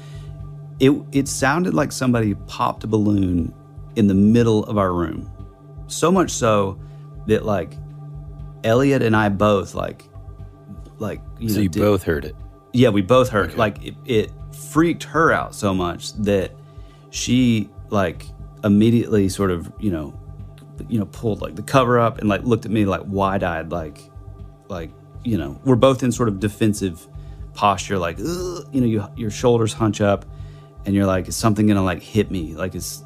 It sounded like somebody popped a balloon in the middle of our room. So much so that like Elliot and I both like you both heard it. Yeah, we both heard it. Like it freaked her out so much that she like immediately sort of, pulled like the cover up and like looked at me like wide-eyed, like, we're both in sort of defensive posture, like, your shoulders hunch up and you're like, is something gonna like hit me? Like is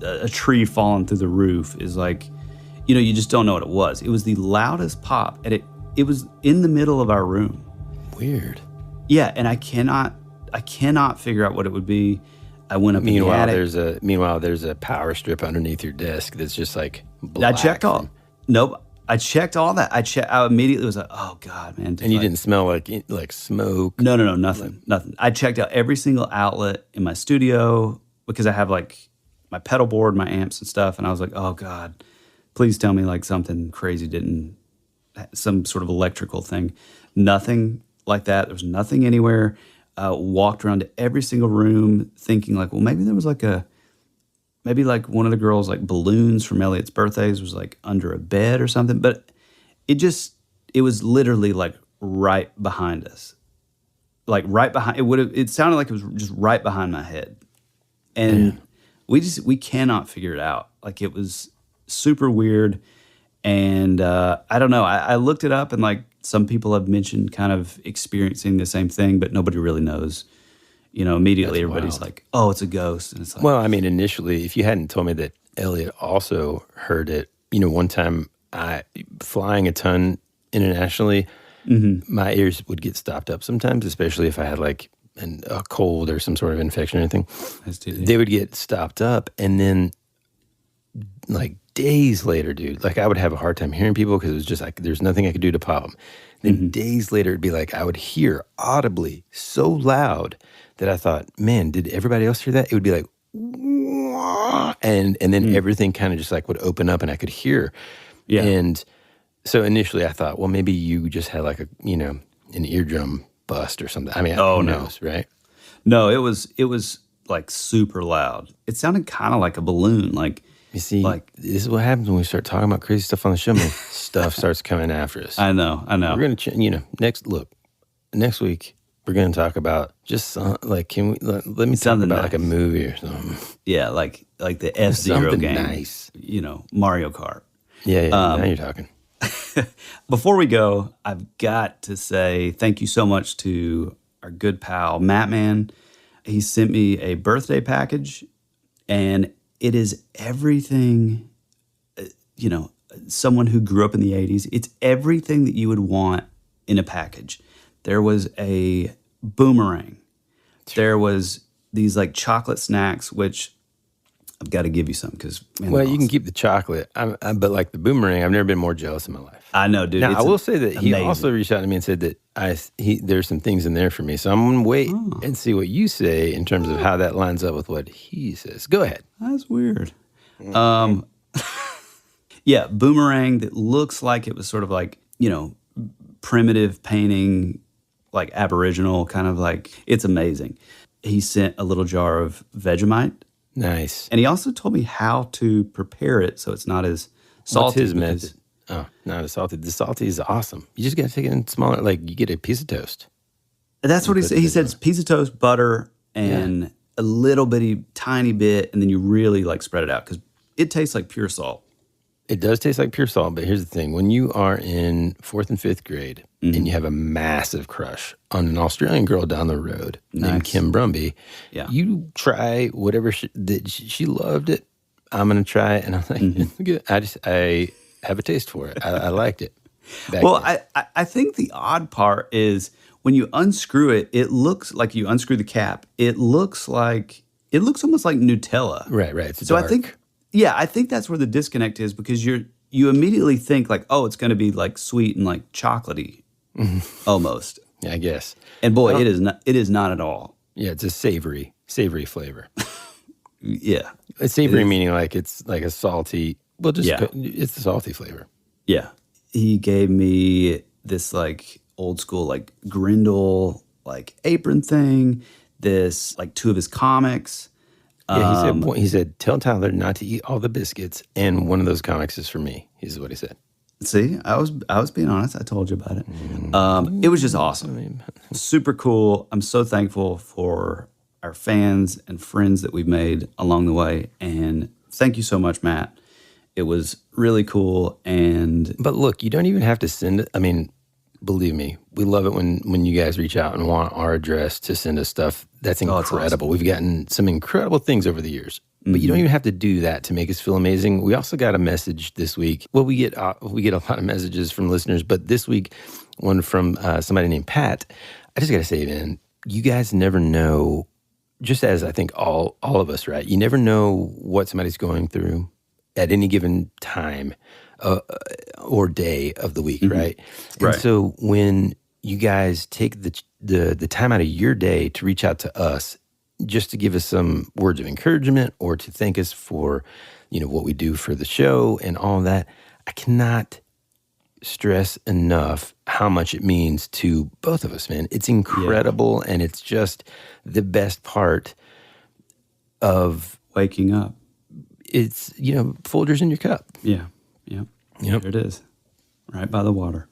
a tree falling through the roof? Is like, you just don't know what it was. It was the loudest pop and it was in the middle of our room. Weird. Yeah, and I cannot figure out what it would be. I went up in the attic. There's a power strip underneath your desk that's just like black. I checked all. Nope. I checked all that. I immediately was like, oh God, man. And you didn't smell like smoke? No, nothing. I checked out every single outlet in my studio because I have like my pedal board, my amps and stuff. And I was like, oh God, please tell me like something crazy some sort of electrical thing. Nothing like that. There was nothing anywhere. Walked around to every single room thinking like, well, maybe there was like one of the girls' like balloons from Elliot's birthdays was like under a bed or something. But it was literally like right behind us. Like right behind, it sounded like it was just right behind my head. And we cannot figure it out. Like it was super weird. And I don't know, I looked it up and like some people have mentioned kind of experiencing the same thing, but nobody really knows. Immediately everybody's like, oh, it's a ghost. And it's like, well, I mean, initially, if you hadn't told me that Elliot also heard it, one time flying a ton internationally, my ears would get stopped up sometimes, especially if I had like a cold or some sort of infection or anything. They would get stopped up, and then like days later, dude, like I would have a hard time hearing people because it was just like there's nothing I could do to pop them. Then days later, it'd be like I would hear audibly so loud that I thought, man, did everybody else hear that? It would be like, wah, and then everything kind of just like would open up and I could hear. Yeah. And so initially I thought, well, maybe you just had like an eardrum bust or something. I mean, who knows, right? No, it was like super loud. It sounded kind of like a balloon, like. You see, like this is what happens when we start talking about crazy stuff on the show. Man, stuff starts coming after us. I know. We're gonna, next week we're gonna talk about just like, can we let me talk about nice. Like a movie or something? Yeah, like the F-Zero game. Nice. Mario Kart. Yeah. Now you're talking. Before we go, I've got to say thank you so much to our good pal Matt Man. He sent me a birthday package, and it is everything, someone who grew up in the 80s. It's everything that you would want in a package. There was a boomerang. There was these like chocolate snacks, which I've got to give you some because, well, you can keep the chocolate. But like the boomerang, I've never been more jealous in my life. I know, dude. Now, I will say that he also reached out to me and said that there's some things in there for me. So I'm going to wait and see what you say in terms of how that lines up with what he says. Go ahead. That's weird. Yeah, boomerang that looks like it was sort of like, primitive painting, like Aboriginal, kind of like, it's amazing. He sent a little jar of Vegemite. Nice. And he also told me how to prepare it so it's not as salty. What's his method? Oh, not as salty. The salty is awesome. You just got to take it in smaller, like you get a piece of toast. That's what he said. He said it's a piece of toast, butter, and a little bitty, tiny bit, and then you really like spread it out because it tastes like pure salt. It does taste like pure salt, but here's the thing. When you are in 4th and 5th grade and you have a massive crush on an Australian girl down the road named Kim Brumby, you try whatever she loved it. I'm going to try it. And I'm like, it's good. I have a taste for it. I liked it. Well, I think the odd part is when you unscrew it, it looks like you unscrew the cap. It looks almost like Nutella. Right. It's so dark. I think that's where the disconnect is because you immediately think like, oh, it's going to be like sweet and like chocolatey almost. Yeah, I guess. And boy, it is not at all. Yeah, it's a savory flavor. Yeah. It's savory meaning like it's like a salty, it's a salty flavor. Yeah. He gave me this like old school like Grindel like apron thing. This like 2 of his comics. Yeah, he said, tell Tyler not to eat all the biscuits, and one of those comics is for me. Is what he said. See, I was being honest. I told you about it. It was just awesome. Super cool. I'm so thankful for our fans and friends that we've made along the way. And thank you so much, Matt. It was really cool. But look, you don't even have to send it. I mean, believe me, we love it when you guys reach out and want our address to send us stuff. That's incredible. Awesome. We've gotten some incredible things over the years. But you don't even have to do that to make us feel amazing. We also got a message this week. Well, we get a lot of messages from listeners, but this week, one from somebody named Pat. I just got to say, man, you guys never know, just as I think all of us, right? You never know what somebody's going through at any given time or day of the week, right? And so when you guys take the time out of your day to reach out to us, just to give us some words of encouragement or to thank us for, what we do for the show and all of that, I cannot stress enough how much it means to both of us, man. It's incredible, and it's just the best part of waking up. It's, Folgers in your cup. Yeah. Yep. There it is. Right by the water.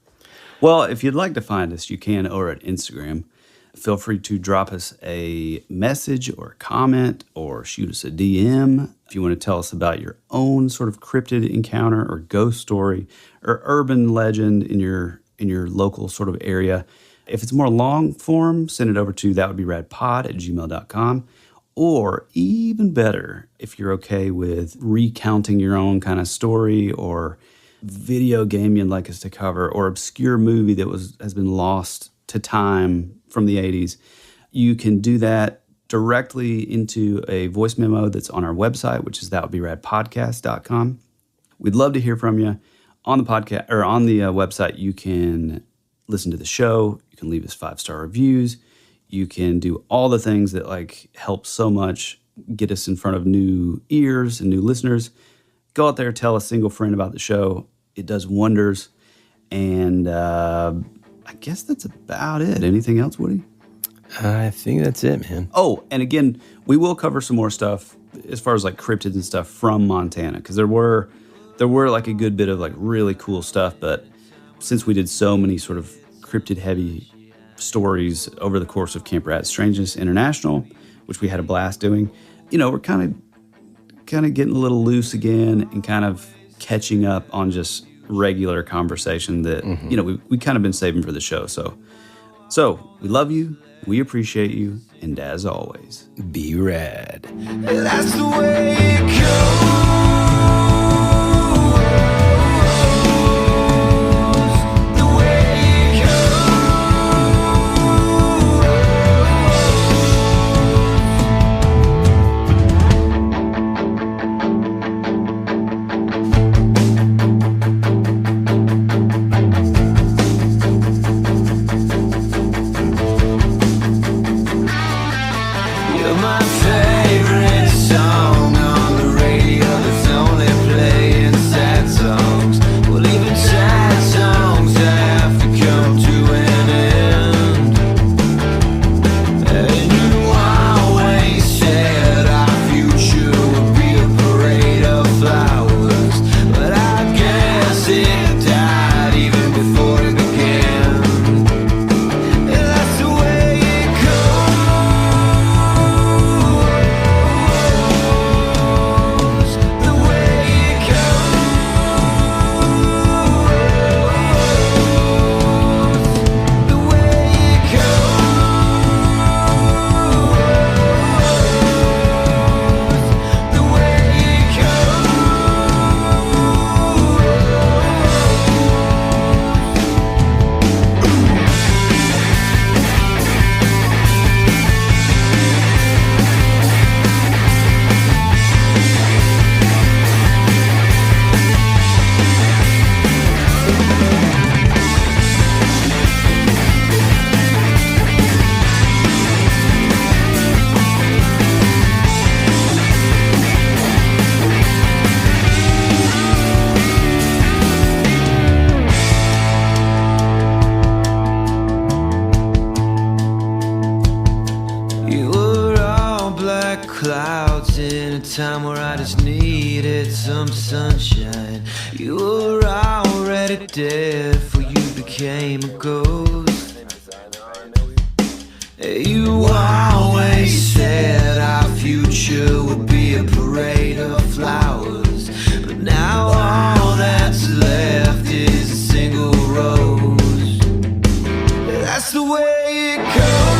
Well, if you'd like to find us, you can over at Instagram. Feel free to drop us a message or a comment or shoot us a DM if you want to tell us about your own sort of cryptid encounter or ghost story or urban legend in your local sort of area. If it's more long form, send it over to thatwouldberadpod@gmail.com. Or even better, if you're okay with recounting your own kind of story or video game you'd like us to cover or obscure movie that has been lost to time from the 80s, you can do that directly into a voice memo that's on our website, which is thatwouldberadpodcast.com. We'd love to hear from you. On the podcast or on the website, you can listen to the show. You can leave us 5-star reviews. You can do all the things that help so much get us in front of new ears and new listeners. Go out there, tell a single friend about the show. It does wonders. And I guess that's about it. Anything else, Woody? I think that's it, man. Oh, and again, we will cover some more stuff as far as cryptids and stuff from Montana, because there were a good bit of really cool stuff. But since we did so many sort of cryptid heavy stories over the course of Camp Rat Strangeness International, which we had a blast doing, we're kind of getting a little loose again and kind of catching up on just regular conversation that we kind of been saving for the show. So we love you, we appreciate you, and as always, be rad. That's the way it goes. You're my favorite song on the radio. needed some sunshine. You were already dead before you became a ghost. You always said our future would be a parade of flowers, but now all that's left is a single rose. That's the way it goes.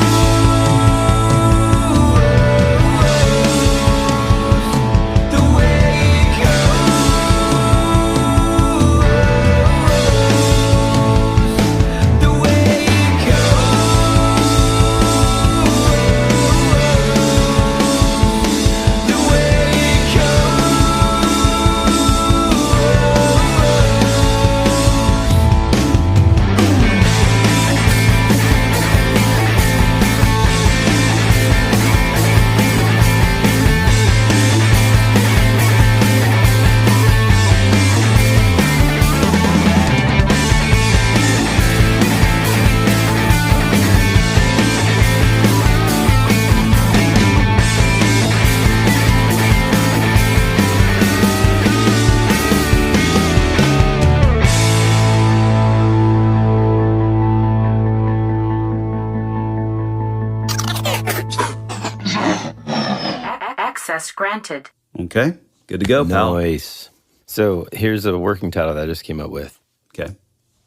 Access granted. Okay, good to go, pal. Nice. So here's a working title that I just came up with. Okay.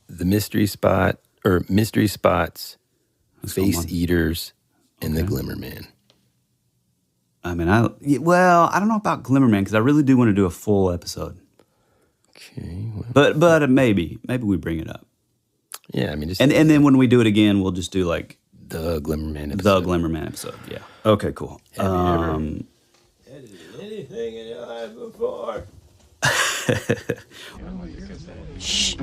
The Mystery Spot, or Mystery Spots, Face Eaters, and the Glimmer Man. I mean, I don't know about Glimmer Man because I really do want to do a full episode. Okay. Well. But maybe we bring it up. Yeah, I mean, just and then when we do it again, we'll just do like the Glimmer Man episode. The Glimmer Man episode. Yeah. Okay. Cool. Have you ever edited anything in your life before? Shh.